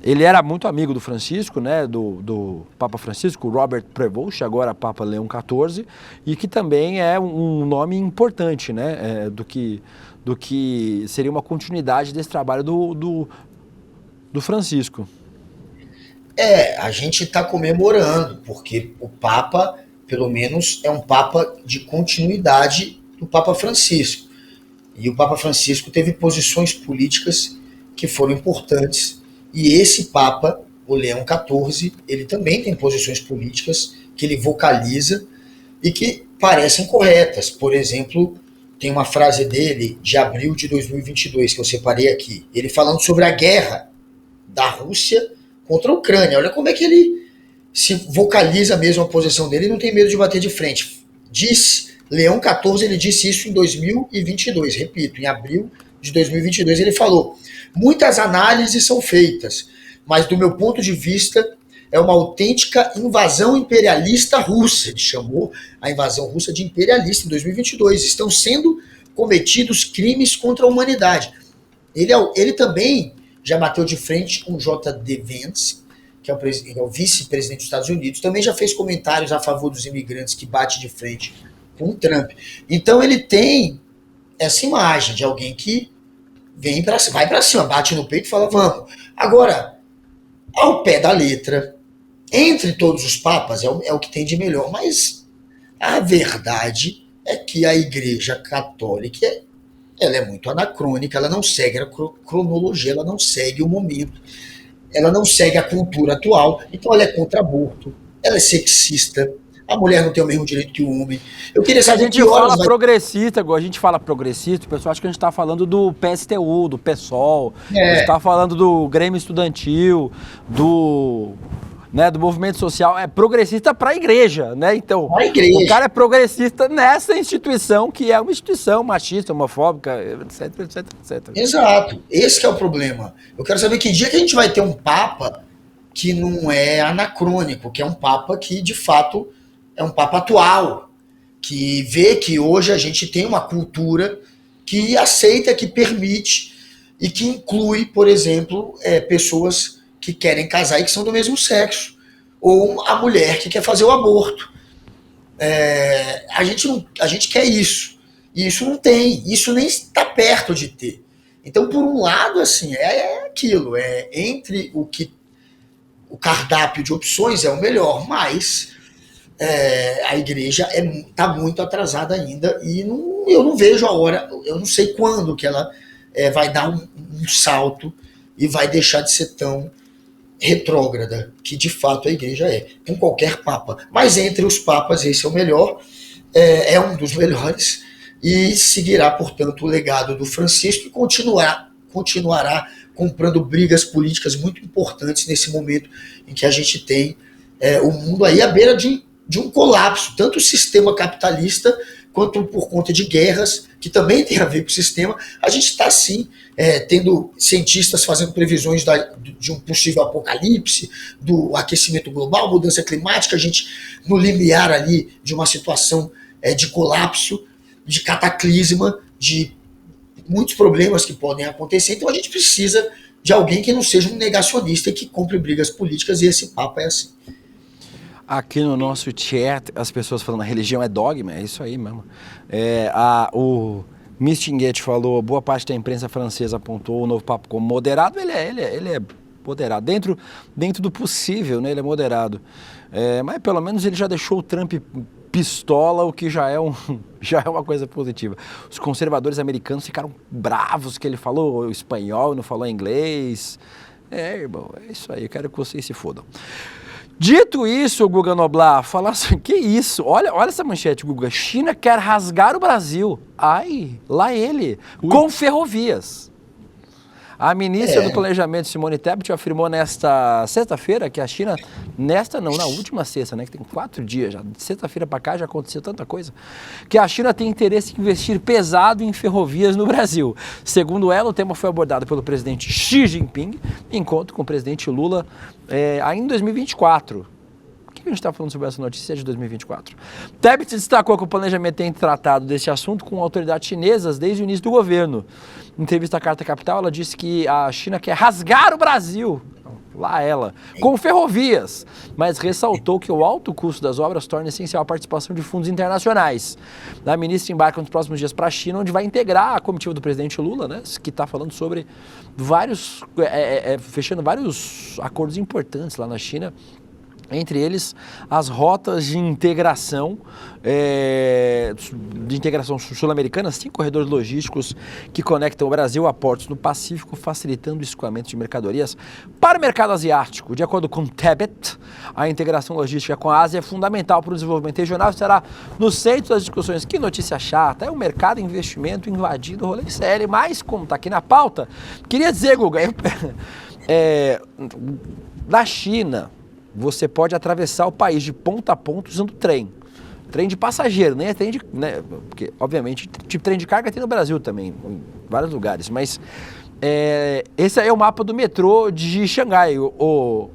ele era muito amigo do Francisco, né, do Papa Francisco, Robert Prevost, agora Papa Leão XIV, e que também é um nome importante, né, do que seria uma continuidade desse trabalho do Francisco. A gente está comemorando, porque o Papa, pelo menos, é um Papa de continuidade do Papa Francisco. E o Papa Francisco teve posições políticas que foram importantes. E esse Papa, o Leão XIV, ele também tem posições políticas que ele vocaliza e que parecem corretas. Por exemplo, tem uma frase dele de abril de 2022 que eu separei aqui. Ele falando sobre a guerra da Rússia contra a Ucrânia. Olha como é que ele se vocaliza mesmo a posição dele e não tem medo de bater de frente. Leão XIV, ele disse isso em 2022. Repito, em abril de 2022 ele falou: muitas análises são feitas, mas do meu ponto de vista é uma autêntica invasão imperialista russa. Ele chamou a invasão russa de imperialista em 2022. Estão sendo cometidos crimes contra a humanidade. Ele também já bateu de frente com J.D. Vance, que é o vice-presidente dos Estados Unidos, também já fez comentários a favor dos imigrantes, que bate de frente com o Trump. Então ele tem essa imagem de alguém que vai para cima, bate no peito e fala, vamos. Agora, ao pé da letra, entre todos os papas, é o que tem de melhor, mas a verdade é que a Igreja Católica, ela é muito anacrônica, ela não segue a cronologia, ela não segue o momento, ela não segue a cultura atual, então ela é contra aborto, ela é sexista, a mulher não tem o mesmo direito que o homem. Eu queria saber a gente fala progressista, a gente fala progressista, o pessoal acha que a gente está falando do PSTU, do PSOL, a gente está falando do Grêmio Estudantil, do movimento social, é progressista para a igreja, né? Então, o cara é progressista nessa instituição, que é uma instituição machista, homofóbica, etc, etc, etc. Exato, esse que é o problema. Eu quero saber que dia que a gente vai ter um Papa que não é anacrônico, que é um Papa que, de fato, é um Papa atual, que vê que hoje a gente tem uma cultura que aceita, que permite e que inclui, por exemplo, pessoas que querem casar e que são do mesmo sexo, ou a mulher que quer fazer o aborto. A gente quer isso, e isso não tem, isso nem está perto de ter. Então, por um lado, assim, é aquilo, entre o cardápio de opções é o melhor, mas a igreja está muito atrasada ainda e eu não vejo a hora, eu não sei quando que ela vai dar um salto e vai deixar de ser tão retrógrada, que de fato a igreja com qualquer papa. Mas entre os papas esse é o melhor, é um dos melhores e seguirá, portanto, o legado do Francisco e continuará comprando brigas políticas muito importantes nesse momento em que a gente tem o mundo aí à beira de um colapso, tanto o sistema capitalista quanto por conta de guerras, que também tem a ver com o sistema. A gente está, sim, tendo cientistas fazendo previsões de um possível apocalipse, do aquecimento global, mudança climática, a gente no limiar ali de uma situação de colapso, de cataclisma, de muitos problemas que podem acontecer. Então a gente precisa de alguém que não seja um negacionista e que compre brigas políticas, e esse Papa é assim. Aqui no nosso chat, as pessoas falando a religião é dogma, é isso aí mesmo. O Mistinguete falou, boa parte da imprensa francesa apontou o novo Papa como moderado, ele é moderado, dentro do possível, né, ele é moderado. Mas pelo menos ele já deixou o Trump pistola, o que já é uma coisa positiva. Os conservadores americanos ficaram bravos que ele falou espanhol e não falou inglês. Irmão, é isso aí, eu quero que vocês se fodam. Dito isso, Guga Noblar, falar assim, que isso? Olha essa manchete, Guga. China quer rasgar o Brasil. Ai, lá ele, com ferrovias. A ministra do Planejamento, Simone Tebet, afirmou nesta sexta-feira que a China, na última sexta, né, que tem 4 dias já, de sexta-feira para cá já aconteceu tanta coisa, que a China tem interesse em investir pesado em ferrovias no Brasil. Segundo ela, o tema foi abordado pelo presidente Xi Jinping, em encontro com o presidente Lula ainda em 2024. Por que a gente está falando sobre essa notícia de 2024? Tebet destacou que o planejamento tem tratado desse assunto com autoridades chinesas desde o início do governo. Em entrevista à Carta Capital, ela disse que a China quer rasgar o Brasil, com ferrovias, mas ressaltou que o alto custo das obras torna essencial a participação de fundos internacionais. A ministra embarca nos próximos dias para a China, onde vai integrar a comitiva do presidente Lula, né, que está falando sobre fechando vários acordos importantes lá na China. Entre eles, as rotas de integração sul-americana, 5 corredores logísticos que conectam o Brasil a portos no Pacífico, facilitando o escoamento de mercadorias para o mercado asiático. De acordo com Tebet, a integração logística com a Ásia é fundamental para o desenvolvimento regional e estará no centro das discussões. Que notícia chata, é o mercado e investimento invadindo o rolê sério, mas como está aqui na pauta, queria dizer, Guga, da China, você pode atravessar o país de ponta a ponta usando trem. Trem de passageiro, nem é trem de... Né, porque, obviamente, tipo trem de carga tem no Brasil também, em vários lugares. Mas esse aí é o mapa do metrô de Xangai. Olha!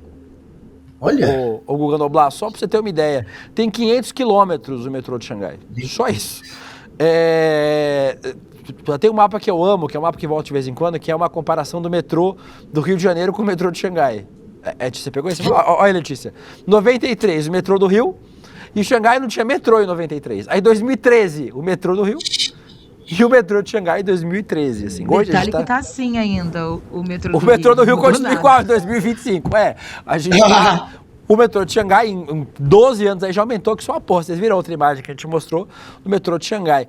O Guga Noblar, só para você ter uma ideia. Tem 500 quilômetros o metrô de Xangai. Só isso. Tem um mapa que eu amo, que é um mapa que volta de vez em quando, que é uma comparação do metrô do Rio de Janeiro com o metrô de Xangai. Você pegou esse? Olha, Letícia. 93, o metrô do Rio. E Xangai não tinha metrô em 93. Aí, 2013, o metrô do Rio. E o metrô de Xangai em 2013. Assim. Hoje Detalhe que tá assim ainda, o metrô do Rio. O metrô do Rio continua igual em 2025. O metrô de Xangai, em 12 anos, aí já aumentou, que só uma porra. Vocês viram a outra imagem que a gente mostrou do metrô de Xangai.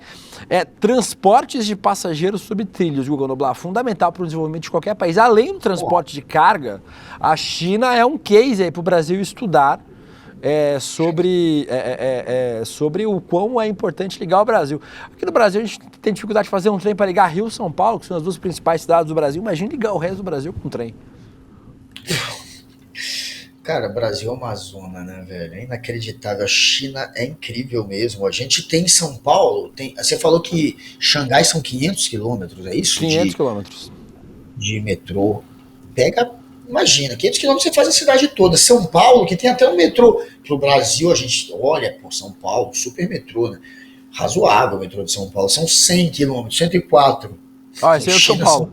Transportes de passageiros sobre trilhos, Guga Noblar, fundamental para o desenvolvimento de qualquer país. Além do transporte de carga, a China é um case aí para o Brasil estudar sobre o quão é importante ligar o Brasil. Aqui no Brasil a gente tem dificuldade de fazer um trem para ligar Rio e São Paulo, que são as 2 principais cidades do Brasil. Imagina ligar o resto do Brasil com um trem. Cara, Brasil é uma zona, né, velho? É inacreditável. A China é incrível mesmo. A gente tem em São Paulo, você falou que Xangai são 500 quilômetros, é isso? 500 quilômetros. De metrô. Imagina, 500 quilômetros você faz a cidade toda. São Paulo, que tem até um metrô. Pro Brasil, a gente olha, São Paulo, super metrô, né? Razoável o metrô de São Paulo. São 100 quilômetros, 104. Esse é o São Paulo.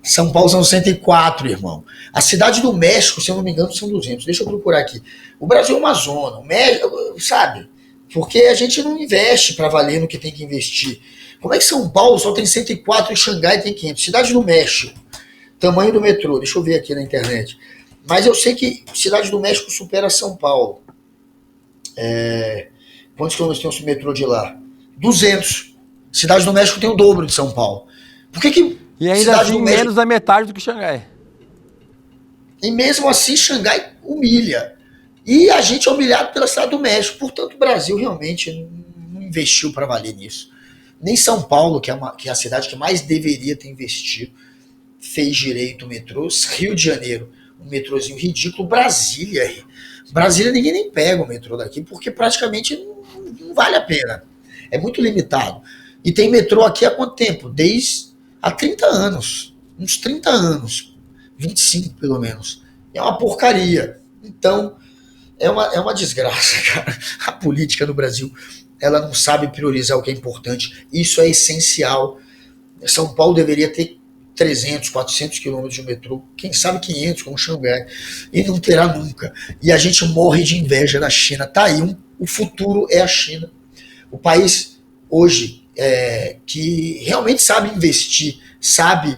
São Paulo são 104, irmão. A cidade do México, se eu não me engano, são 200. Deixa eu procurar aqui. O Brasil é uma zona. O México, sabe? Porque a gente não investe para valer no que tem que investir. Como é que São Paulo só tem 104 e Xangai tem 500? Cidade do México. Tamanho do metrô. Deixa eu ver aqui na internet. Mas eu sei que Cidade do México supera São Paulo. Quantos quilômetros tem o metrô de lá? 200. Cidade do México tem o dobro de São Paulo. Por que e ainda assim menos da metade do que Xangai. E mesmo assim Xangai humilha. E a gente é humilhado pela cidade do México. Portanto, o Brasil realmente não investiu para valer nisso. Nem São Paulo, que é a cidade que mais deveria ter investido, fez direito o metrô. Rio de Janeiro, um metrôzinho ridículo. Brasília ninguém nem pega o metrô daqui, porque praticamente não vale a pena. É muito limitado. E tem metrô aqui há quanto tempo? Há 30 anos. Uns 30 anos. 25, pelo menos. É uma porcaria. Então, é uma desgraça, cara. A política no Brasil, ela não sabe priorizar o que é importante. Isso é essencial. São Paulo deveria ter 300, 400 quilômetros de metrô. Quem sabe 500, como Xangai. E não terá nunca. E a gente morre de inveja da China. Tá aí, o futuro é a China. O país, hoje, que realmente sabe investir, sabe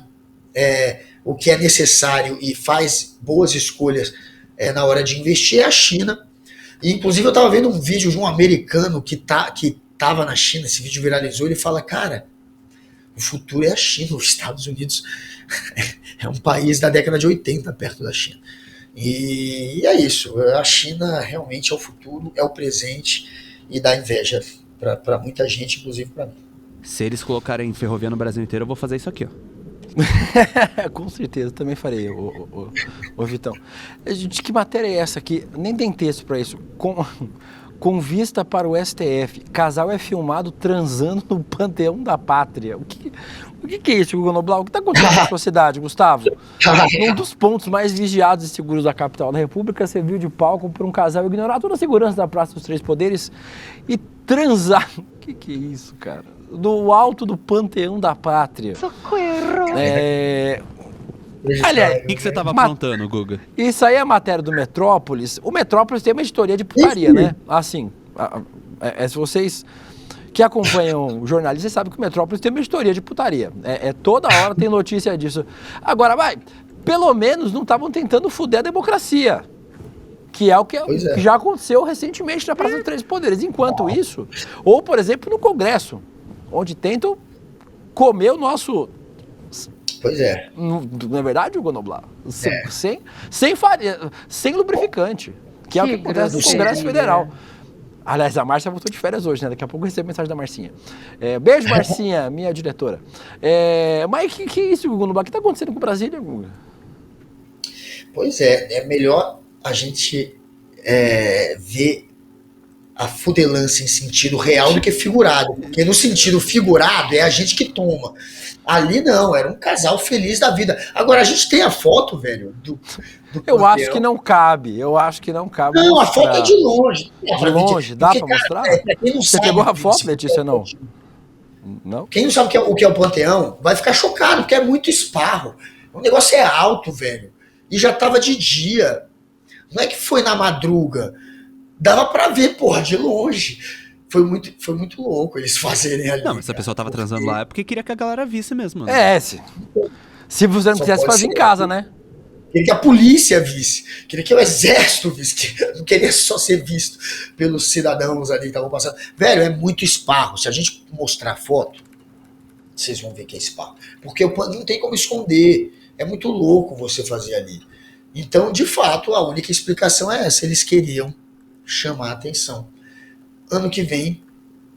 o que é necessário e faz boas escolhas na hora de investir, é a China. E, inclusive, eu estava vendo um vídeo de um americano que estava na China, esse vídeo viralizou, ele fala, cara, o futuro é a China, os Estados Unidos é um país da década de 80 perto da China. E é isso, a China realmente é o futuro, é o presente e dá inveja para muita gente, inclusive para mim. Se eles colocarem ferrovia no Brasil inteiro, eu vou fazer isso aqui, ó. Com certeza, também farei, ô Vitão. Gente, que matéria é essa aqui? Nem tem texto pra isso. Com vista para o STF, casal é filmado transando no Panteão da Pátria. O que é isso, Google Noblar? O que está acontecendo na sua cidade, Gustavo? Um dos pontos mais vigiados e seguros da capital da República serviu de palco para um casal ignorar toda a segurança da Praça dos Três Poderes e transar. O que é isso, cara? Do alto do Panteão da Pátria. Socorro! Aliás, O que você tava aprontando, Guga? isso aí é a matéria do Metrópolis. O Metrópolis tem uma editoria de putaria, né? Assim, se vocês que acompanham o jornalismo, vocês sabem que o Metrópolis tem uma editoria de putaria. Toda hora tem notícia disso. Agora, pelo menos não estavam tentando fuder a democracia. Que é o que já aconteceu recentemente na Praça dos Três Poderes. Enquanto isso, ou, por exemplo, no Congresso, onde tentam comer o nosso... Pois é. Não é verdade, Hugo Noblar? Sem lubrificante, que é o que acontece no Congresso Federal. Aliás, a Márcia voltou de férias hoje, né? Daqui a pouco eu recebo mensagem da Marcinha. Beijo, Marcinha, minha diretora. Mas que é isso, Hugo Noblar? O que está acontecendo com Brasília, Guga? Pois é melhor a gente ver a fudelância em sentido real do que figurado. Porque no sentido figurado é a gente que toma. Ali não, era um casal feliz da vida. Agora, a gente tem a foto, velho, do Eu acho que não cabe. Não, mostrar. A foto é de longe. De longe, dá pra mostrar? Você pegou a foto, Letícia, não? Não? Quem não sabe o que é o Panteão vai ficar chocado, porque é muito esparro. O negócio é alto, velho. E já tava de dia. Não é que foi na madruga. Dava pra ver, porra, de longe. Foi muito louco eles fazerem ali. Não, mas se a pessoa tava transando lá é porque queria que a galera visse mesmo. Né? Se você não quisesse fazer em casa, né? Queria que a polícia visse. Queria que o exército visse. Não queria só ser visto pelos cidadãos ali que estavam passando. Velho, é muito esparro. Se a gente mostrar a foto, vocês vão ver que é esparro. Porque não tem como esconder. É muito louco você fazer ali. Então, de fato, a única explicação é essa. Eles queriam chamar a atenção. Ano que vem,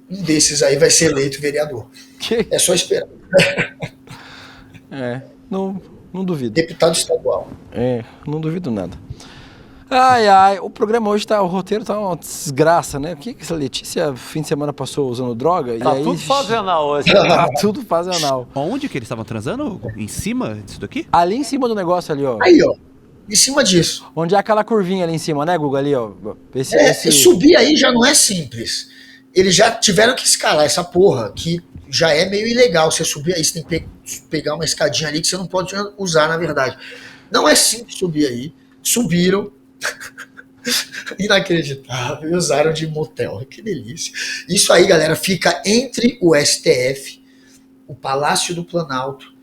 um desses aí vai ser eleito vereador. É só esperar. Não duvido. Deputado estadual. Não duvido nada. O programa hoje o roteiro tá uma desgraça, né? O que essa Letícia, fim de semana, passou usando droga? Tá tudo fazional hoje. Tá tudo fazional. Onde que eles estavam transando? Em cima disso daqui? Ali em cima do negócio ali, ó. Aí, ó. Em cima disso. Onde é aquela curvinha ali em cima, né, Guga? Ali, ó. Subir aí já não é simples. Eles já tiveram que escalar essa porra, que já é meio ilegal. Você subir aí, você tem que pegar uma escadinha ali que você não pode usar, na verdade. Não é simples subir aí. Subiram. Inacreditável. E usaram de motel. Que delícia. Isso aí, galera, fica entre o STF, o Palácio do Planalto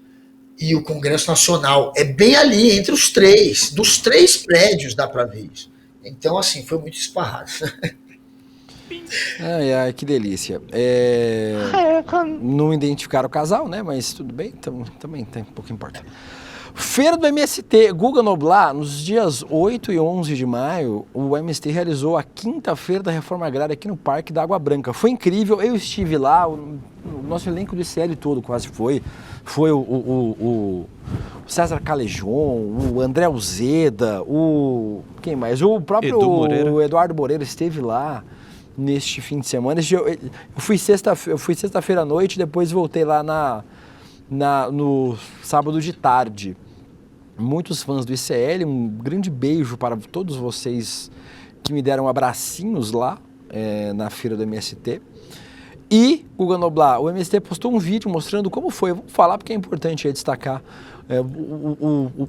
e o Congresso Nacional. É bem ali, entre os três. Dos 3 prédios dá pra ver isso. Então, assim, foi muito esparrado. Que delícia. Não identificaram o casal, né? Mas tudo bem, também tem pouco importa. Feira do MST, Guga Noblar, nos dias 8 e 11 de maio, o MST realizou a 5ª Feira da Reforma Agrária aqui no Parque da Água Branca. Foi incrível, eu estive lá, o nosso elenco do ICL todo quase foi. Foi o César Calejon, o André Uzeda, quem mais? O próprio Eduardo Moreira esteve lá neste fim de semana. Eu fui sexta-feira à noite, depois voltei lá no sábado de tarde. Muitos fãs do ICL, um grande beijo para todos vocês que me deram abracinhos lá na feira do MST. E, Guga Noblar, o MST postou um vídeo mostrando como foi. Eu vou falar porque é importante destacar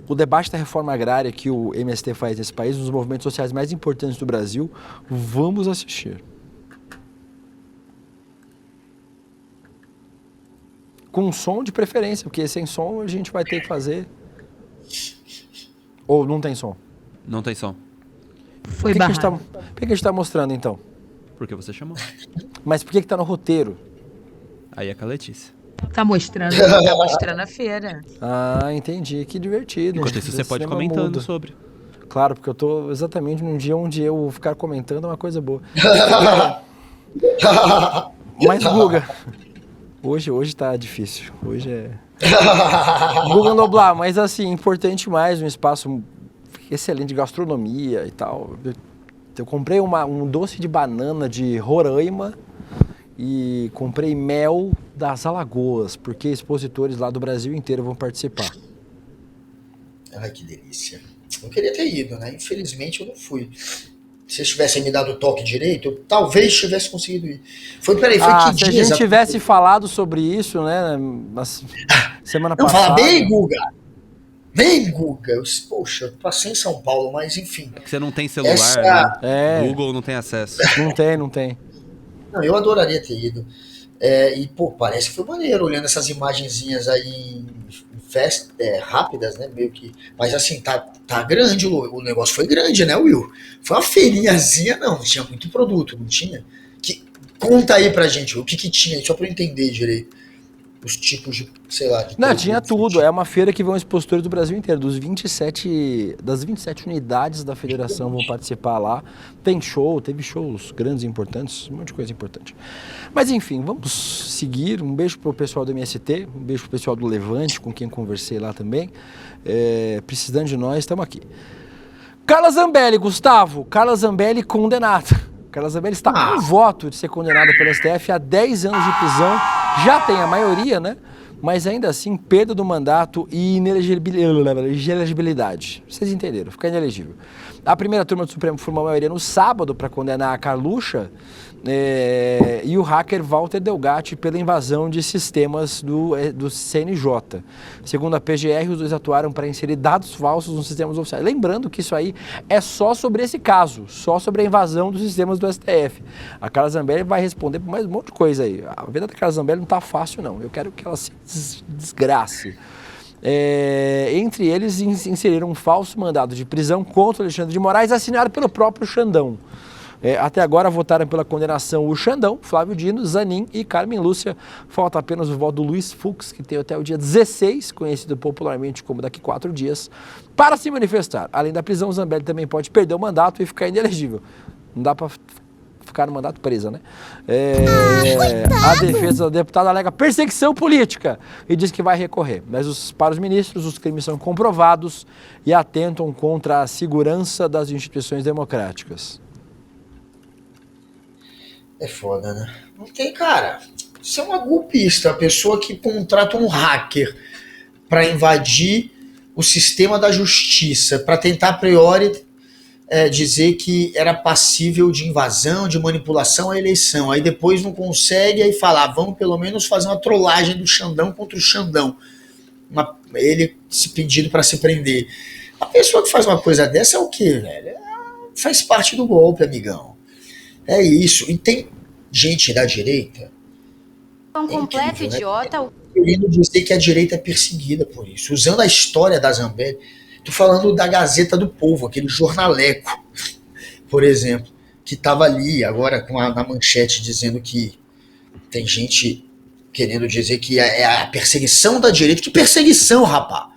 o debate da reforma agrária que o MST faz nesse país, um dos movimentos sociais mais importantes do Brasil. Vamos assistir. Com som de preferência, porque sem som a gente vai ter que fazer... Ou não tem som? Não tem som. Por que a gente tá mostrando, então? Porque você chamou. Mas por que tá no roteiro? Aí é com a Letícia. Tá mostrando a feira. Entendi. Que divertido. Enquanto isso, você pode ir comentando sobre. Claro, porque eu tô exatamente num dia onde eu ficar comentando é uma coisa boa. Mas, Guga, Hoje tá difícil. Hoje é... Google Noblar, mas assim, importante mais, um espaço excelente de gastronomia e tal. Eu comprei um doce de banana de Roraima e comprei mel das Alagoas, porque expositores lá do Brasil inteiro vão participar. Ai, que delícia. Eu queria ter ido, né? Infelizmente eu não fui. Se eles tivessem me dado o toque direito, eu talvez tivesse conseguido ir. Foi que se a gente tivesse falado sobre isso, né, na semana passada... Fala bem, Guga. Bem, Guga. Poxa, eu passei em São Paulo, mas enfim. Você não tem celular, né? Google não tem acesso. Não tem. Não, eu adoraria ter ido. E, pô, parece que foi maneiro, olhando essas imagenzinhas aí em festas rápidas, né, meio que... Mas assim, tá grande, o negócio foi grande, né, Will? Foi uma feirinhazinha, não tinha muito produto, não tinha? Conta aí pra gente, o que tinha, só pra eu entender direito. Os tipos de, sei lá... Não, tinha tudo. É uma feira que vão expositores do Brasil inteiro. Das 27 unidades da federação vão participar lá. Teve shows grandes e importantes, um monte de coisa importante. Mas enfim, vamos seguir. Um beijo pro pessoal do MST, um beijo pro pessoal do Levante, com quem conversei lá também. Precisando de nós, estamos aqui. Carla Zambelli, Gustavo. Carla Zambelli condenada. Carla Zambelli está com um voto de ser condenada pelo STF a 10 anos de prisão. Já tem a maioria, né? Mas ainda assim, perda do mandato e inelegibilidade. Vocês entenderam, fica inelegível. A primeira turma do Supremo formou a maioria no sábado para condenar a Carluxo e o hacker Walter Delgatti pela invasão de sistemas do CNJ. Segundo a PGR, os dois atuaram para inserir dados falsos nos sistemas oficiais. Lembrando que isso aí é só sobre esse caso, só sobre a invasão dos sistemas do STF. A Carla Zambelli vai responder por mais um monte de coisa aí. A vida da Carla Zambelli não tá fácil, não. Eu quero que ela se desgrace. Entre eles, inseriram um falso mandado de prisão contra o Alexandre de Moraes, assinado pelo próprio Xandão. Até agora votaram pela condenação o Xandão, Flávio Dino, Zanin e Carmen Lúcia. Falta apenas o voto do Luiz Fux, que tem até o dia 16, conhecido popularmente como daqui 4 dias, para se manifestar. Além da prisão, Zambelli também pode perder o mandato e ficar inelegível. Não dá para ficar no mandato presa, né? A defesa da deputada alega perseguição política e diz que vai recorrer. Mas para os ministros, os crimes são comprovados e atentam contra a segurança das instituições democráticas. É foda, né? Não tem, cara. Isso é uma golpista, a pessoa que contrata um hacker para invadir o sistema da justiça, para tentar a priori dizer que era passível de invasão, de manipulação à eleição. Aí depois não consegue, aí fala, vamos pelo menos fazer uma trollagem do Xandão contra o Xandão. Ele se pedindo para se prender. A pessoa que faz uma coisa dessa é o quê, velho? Faz parte do golpe, amigão. É isso. E tem gente da direita... Um completo idiota. Né? Querendo dizer que a direita é perseguida por isso. Usando a história da Zambelli. Tô falando da Gazeta do Povo, aquele jornaleco, por exemplo, que estava ali agora na manchete dizendo que tem gente querendo dizer que é a perseguição da direita. Que perseguição, rapá!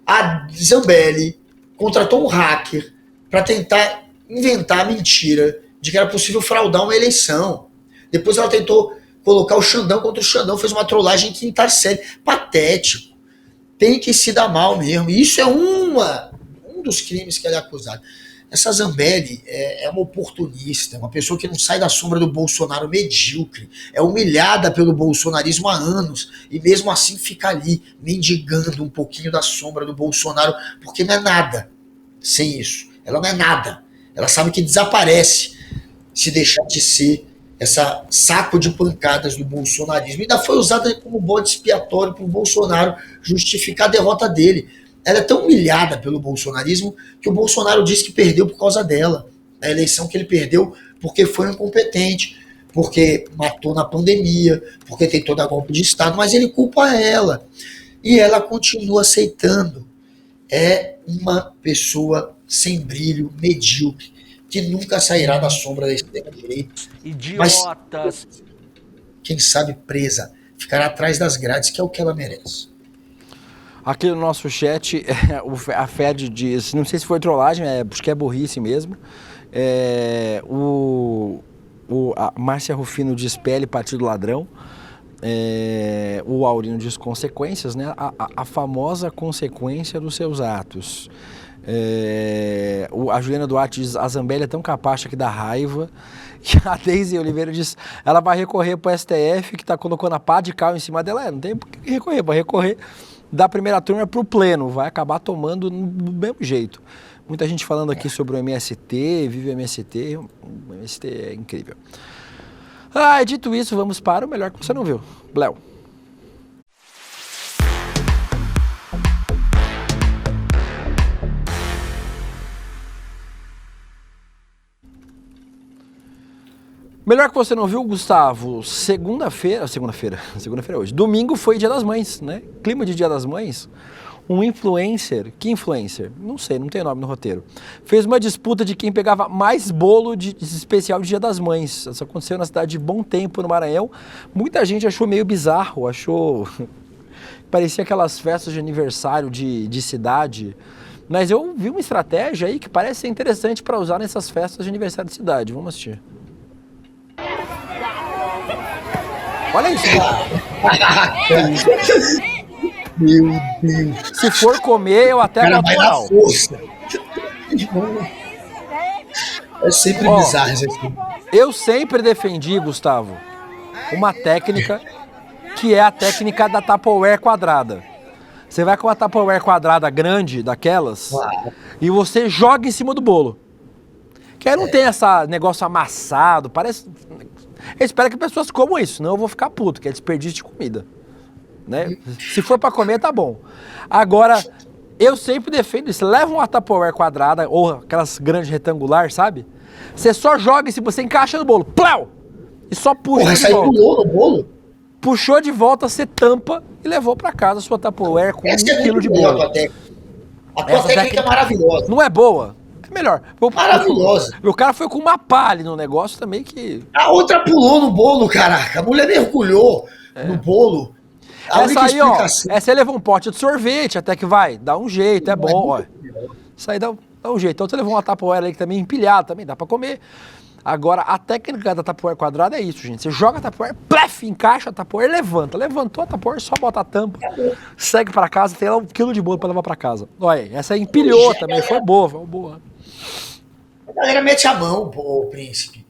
A Zambelli contratou um hacker para tentar inventar a mentira de que era possível fraudar uma eleição. Depois ela tentou colocar o Xandão contra o Xandão, fez uma trollagem em quinta série. Patético. Tem que se dar mal mesmo. E isso é um dos crimes que ela é acusada. Essa Zambelli é uma oportunista, uma pessoa que não sai da sombra do Bolsonaro, medíocre, é humilhada pelo bolsonarismo há anos, e mesmo assim fica ali, mendigando um pouquinho da sombra do Bolsonaro, porque não é nada sem isso. Ela não é nada. Ela sabe que desaparece se deixar de ser essa saco de pancadas do bolsonarismo. E ainda foi usada como bode expiatório para o Bolsonaro justificar a derrota dele. Ela é tão humilhada pelo bolsonarismo que o Bolsonaro disse que perdeu por causa dela. A eleição que ele perdeu porque foi incompetente, porque matou na pandemia, porque tentou dar golpe de Estado, mas ele culpa ela. E ela continua aceitando. É uma pessoa sem brilho, medíocre, que nunca sairá da sombra da extrema-direita. Idiotas! Mas, quem sabe presa, ficará atrás das grades, que é o que ela merece. Aqui no nosso chat, a Fed diz, não sei se foi trollagem, acho que é burrice mesmo. A Márcia Rufino diz PL Partido Ladrão. O Aurino diz consequências, né? A famosa consequência dos seus atos. A Juliana Duarte diz, a Zambelli é tão capacha que dá raiva. E a Deise Oliveira diz, ela vai recorrer pro STF, que tá colocando a pá de cal em cima dela. Não tem por que recorrer, vai recorrer da primeira turma pro pleno, vai acabar tomando do mesmo jeito. Muita gente falando aqui sobre o MST, vive o MST, o MST é incrível. Dito isso, vamos para o melhor que você não viu. Léo. Melhor que você não viu, Gustavo, segunda-feira é hoje, domingo foi Dia das Mães, né? Clima de Dia das Mães, um influencer, que influencer? Não sei, não tem nome no roteiro, fez uma disputa de quem pegava mais bolo de especial de Dia das Mães. Isso aconteceu na cidade de Bom Tempo, no Maranhão. Muita gente achou meio bizarro, achou... parecia aquelas festas de aniversário de cidade, mas eu vi uma estratégia aí que parece ser interessante para usar nessas festas de aniversário de cidade. Vamos assistir. Olha isso. Meu Deus. Se for comer, eu até boto moral. É sempre bizarro isso aqui. Eu sempre defendi, Gustavo, uma técnica que é a técnica da Tupperware quadrada. Você vai com uma Tupperware quadrada grande, daquelas, e você joga em cima do bolo. Que aí não tem esse negócio amassado, parece... Eu espero que pessoas comam isso, senão eu vou ficar puto, que é desperdício de comida. Né? Se for pra comer, tá bom. Agora, eu sempre defendo isso. Leva uma Tupperware quadrada, ou aquelas grandes retangular, sabe? Você só joga e se você encaixa no bolo, plau! E só puxa de volta. Pulou no bolo? Puxou de volta, você tampa e levou pra casa a sua Tupperware com 1 quilo de bolo. A tua técnica é maravilhosa. Não é boa? É melhor. Maravilhosa. O cara foi com uma pá ali no negócio também que... A outra pulou no bolo, caraca. A mulher mergulhou no bolo. Essa aí, ó, essa aí levou um pote de sorvete, até que vai, dá um jeito, é bom, ó. Isso aí dá um jeito. Então você levou uma Tupperware aí que também empilhada, também dá pra comer. Agora, a técnica da Tupperware quadrada é isso, gente. Você joga a Tupperware, plef, encaixa a Tupperware, levanta. Levantou a Tupperware, só bota a tampa, segue pra casa, tem lá 1 quilo de bolo pra levar pra casa. Olha, essa aí empilhou também, foi boa. A galera mete a mão, pô, príncipe.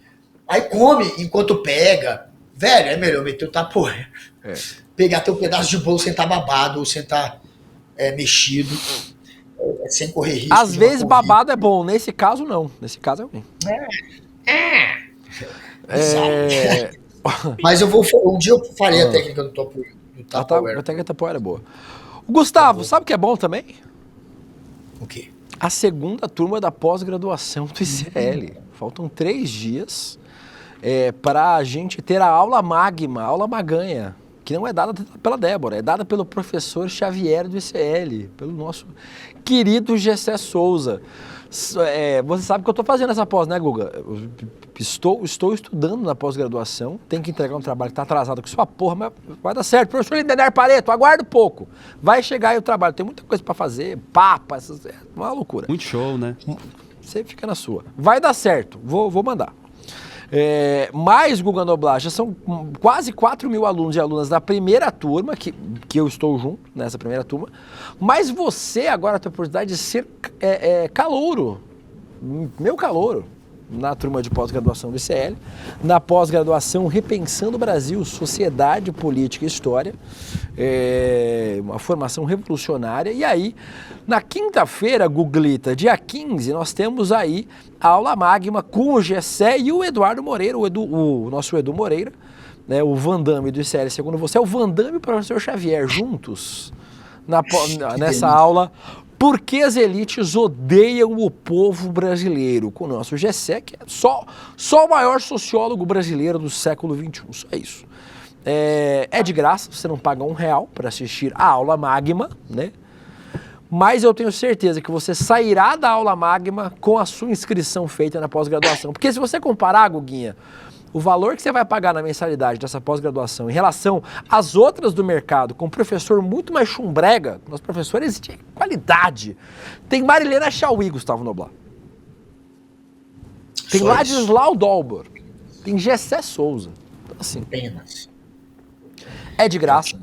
Aí come enquanto pega. Velho, é melhor meter o Tupperware. Pegar teu pedaço de bolo sem estar babado ou sem estar mexido. Sem correr risco. Às vezes babado é bom, nesse caso não. Nesse caso é ruim. Mas um dia eu falei a técnica do Tupperware. A técnica do Tupperware é boa. Gustavo, sabe o que é bom também? O quê? A segunda turma da pós-graduação do ICL. Faltam 3 dias para a gente ter a aula magma, a aula maganha, que não é dada pela Débora, é dada pelo professor Xavier do ICL, pelo nosso querido Gessé Souza. Você sabe que eu estou fazendo essa pós, né, Guga? Eu estou estudando na pós-graduação, tenho que entregar um trabalho que está atrasado com sua porra, mas vai dar certo. Professor Lindener Pareto, aguarda um pouco. Vai chegar aí o trabalho, tem muita coisa para fazer, é uma loucura. Muito show, né? Você fica na sua. Vai dar certo, vou mandar. Mais, Guga Noblar, já são quase 4 mil alunos e alunas da primeira turma, que eu estou junto nessa primeira turma, mas você agora tem a oportunidade de ser calouro, meu calouro, na turma de pós-graduação do ICL, na pós-graduação Repensando o Brasil, Sociedade, Política e História, uma formação revolucionária. E aí, na quinta-feira, Guglita, dia 15, nós temos aí a aula magma com o Gessé e o Eduardo Moreira, o nosso Edu Moreira, né, o Van Damme do ICL, segundo você, é o Van Damme e o professor Xavier juntos nessa aula. Por que as elites odeiam o povo brasileiro? Com o nosso Gessé, que é só o maior sociólogo brasileiro do século XXI, só isso. É de graça, você não paga R$1 para assistir a aula magma, né? Mas eu tenho certeza que você sairá da aula magma com a sua inscrição feita na pós-graduação. Porque se você comparar, Guguinha, o valor que você vai pagar na mensalidade dessa pós-graduação em relação às outras do mercado, com um professor muito mais chumbrega, os professores de qualidade. Tem Marilena Chauí, Gustavo Noblar. Tem Ladislau Dolbor. Tem Gessé Souza. Então, assim, É de graça.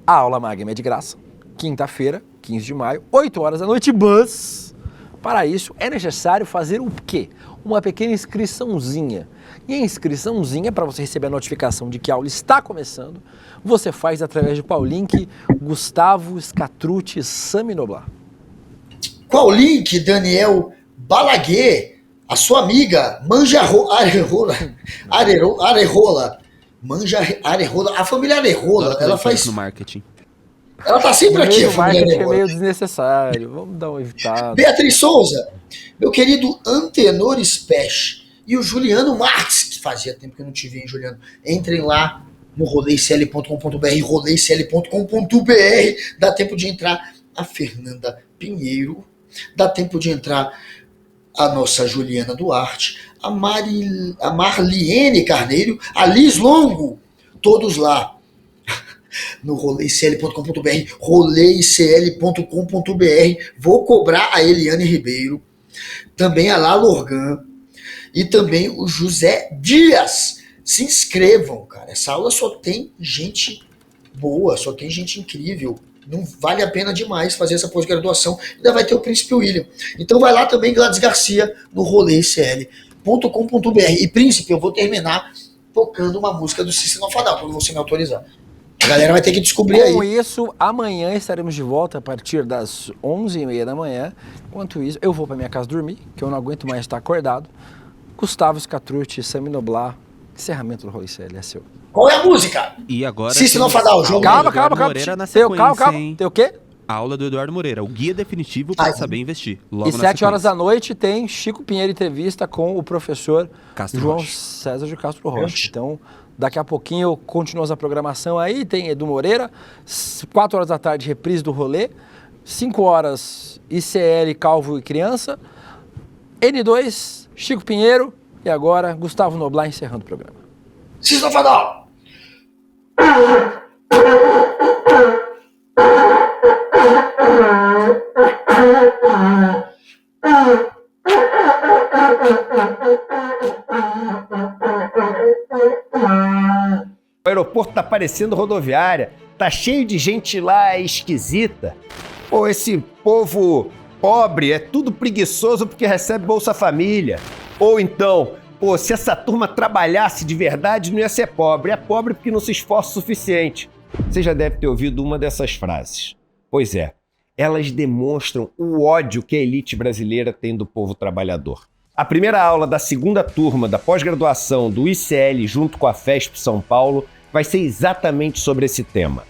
A aula magna é de graça. Quinta-feira, 15 de maio, 8 horas da noite, mas para isso é necessário fazer o quê? Uma pequena inscriçãozinha. E a inscriçãozinha, para você receber a notificação de que a aula está começando, você faz através de qual link? Gustavo Scatrucci Saminoblar. Qual link, Daniel Balaguer, a sua amiga, Manja Arerola. Manja Arerola, a família Arerola, ela faz... no marketing. Ela tá sempre aqui, a O família marketing é Arerola. meio desnecessário, vamos dar uma evitada. Beatriz Souza, meu querido Antenor Spesh e o Juliano Marques, que fazia tempo que eu não te vi, hein, Juliano? Entrem lá no roleicl.com.br, roleicl.com.br, dá tempo de entrar a Fernanda Pinheiro, dá tempo de entrar a nossa Juliana Duarte, a Marliene Carneiro, a Liz Longo, todos lá no roleicl.com.br, roleicl.com.br. Vou cobrar a Eliane Ribeiro, também a Lala Organ e também o José Dias. Se inscrevam, cara. Essa aula só tem gente boa, só tem gente incrível. Não vale a pena demais fazer essa pós-graduação. Ainda vai ter o Príncipe William. Então vai lá também, Gladys Garcia, no roleicl.com.br. E, Príncipe, eu vou terminar tocando uma música do System of a Down, quando você me autorizar. A galera vai ter que descobrir aí. Com isso, amanhã estaremos de volta a partir das 11h30 da manhã. Enquanto isso, eu vou para minha casa dormir, que eu não aguento mais estar acordado. Gustavo Scatrucci, Saminoblar, encerramento do Roleicl, é seu. Qual é a música? E agora... System of a Down, jogo. Calma. Moreira na sequência, hein? Tem o quê? A aula do Eduardo Moreira, o guia definitivo para saber investir. Logo E na 7 horas sequência. da noite tem Chico Pinheiro entrevista com o professor Castro João Rocha. César de Castro Rocha. Então, daqui a pouquinho continuamos a programação aí, tem Edu Moreira, 4 horas da tarde reprise do rolê, 5 horas ICL Calvo e Criança, N2, Chico Pinheiro e agora Gustavo Noblar encerrando o programa. System of a Down. O aeroporto tá parecendo rodoviária, tá cheio de gente lá esquisita. Pô, esse povo pobre é tudo preguiçoso porque recebe Bolsa Família. Ou então, pô, se essa turma trabalhasse de verdade, não ia ser pobre. É pobre porque não se esforça o suficiente. Você já deve ter ouvido uma dessas frases. Pois é, elas demonstram o ódio que a elite brasileira tem do povo trabalhador. A primeira aula da segunda turma da pós-graduação do ICL junto com a FESP São Paulo vai ser exatamente sobre esse tema.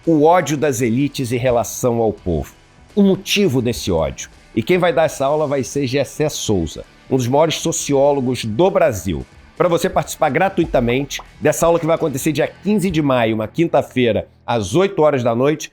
O ódio das elites em relação ao povo. O motivo desse ódio. E quem vai dar essa aula vai ser Gessé Souza, um dos maiores sociólogos do Brasil. Para você participar gratuitamente dessa aula que vai acontecer dia 15 de maio, uma quinta-feira, às 8 horas da noite,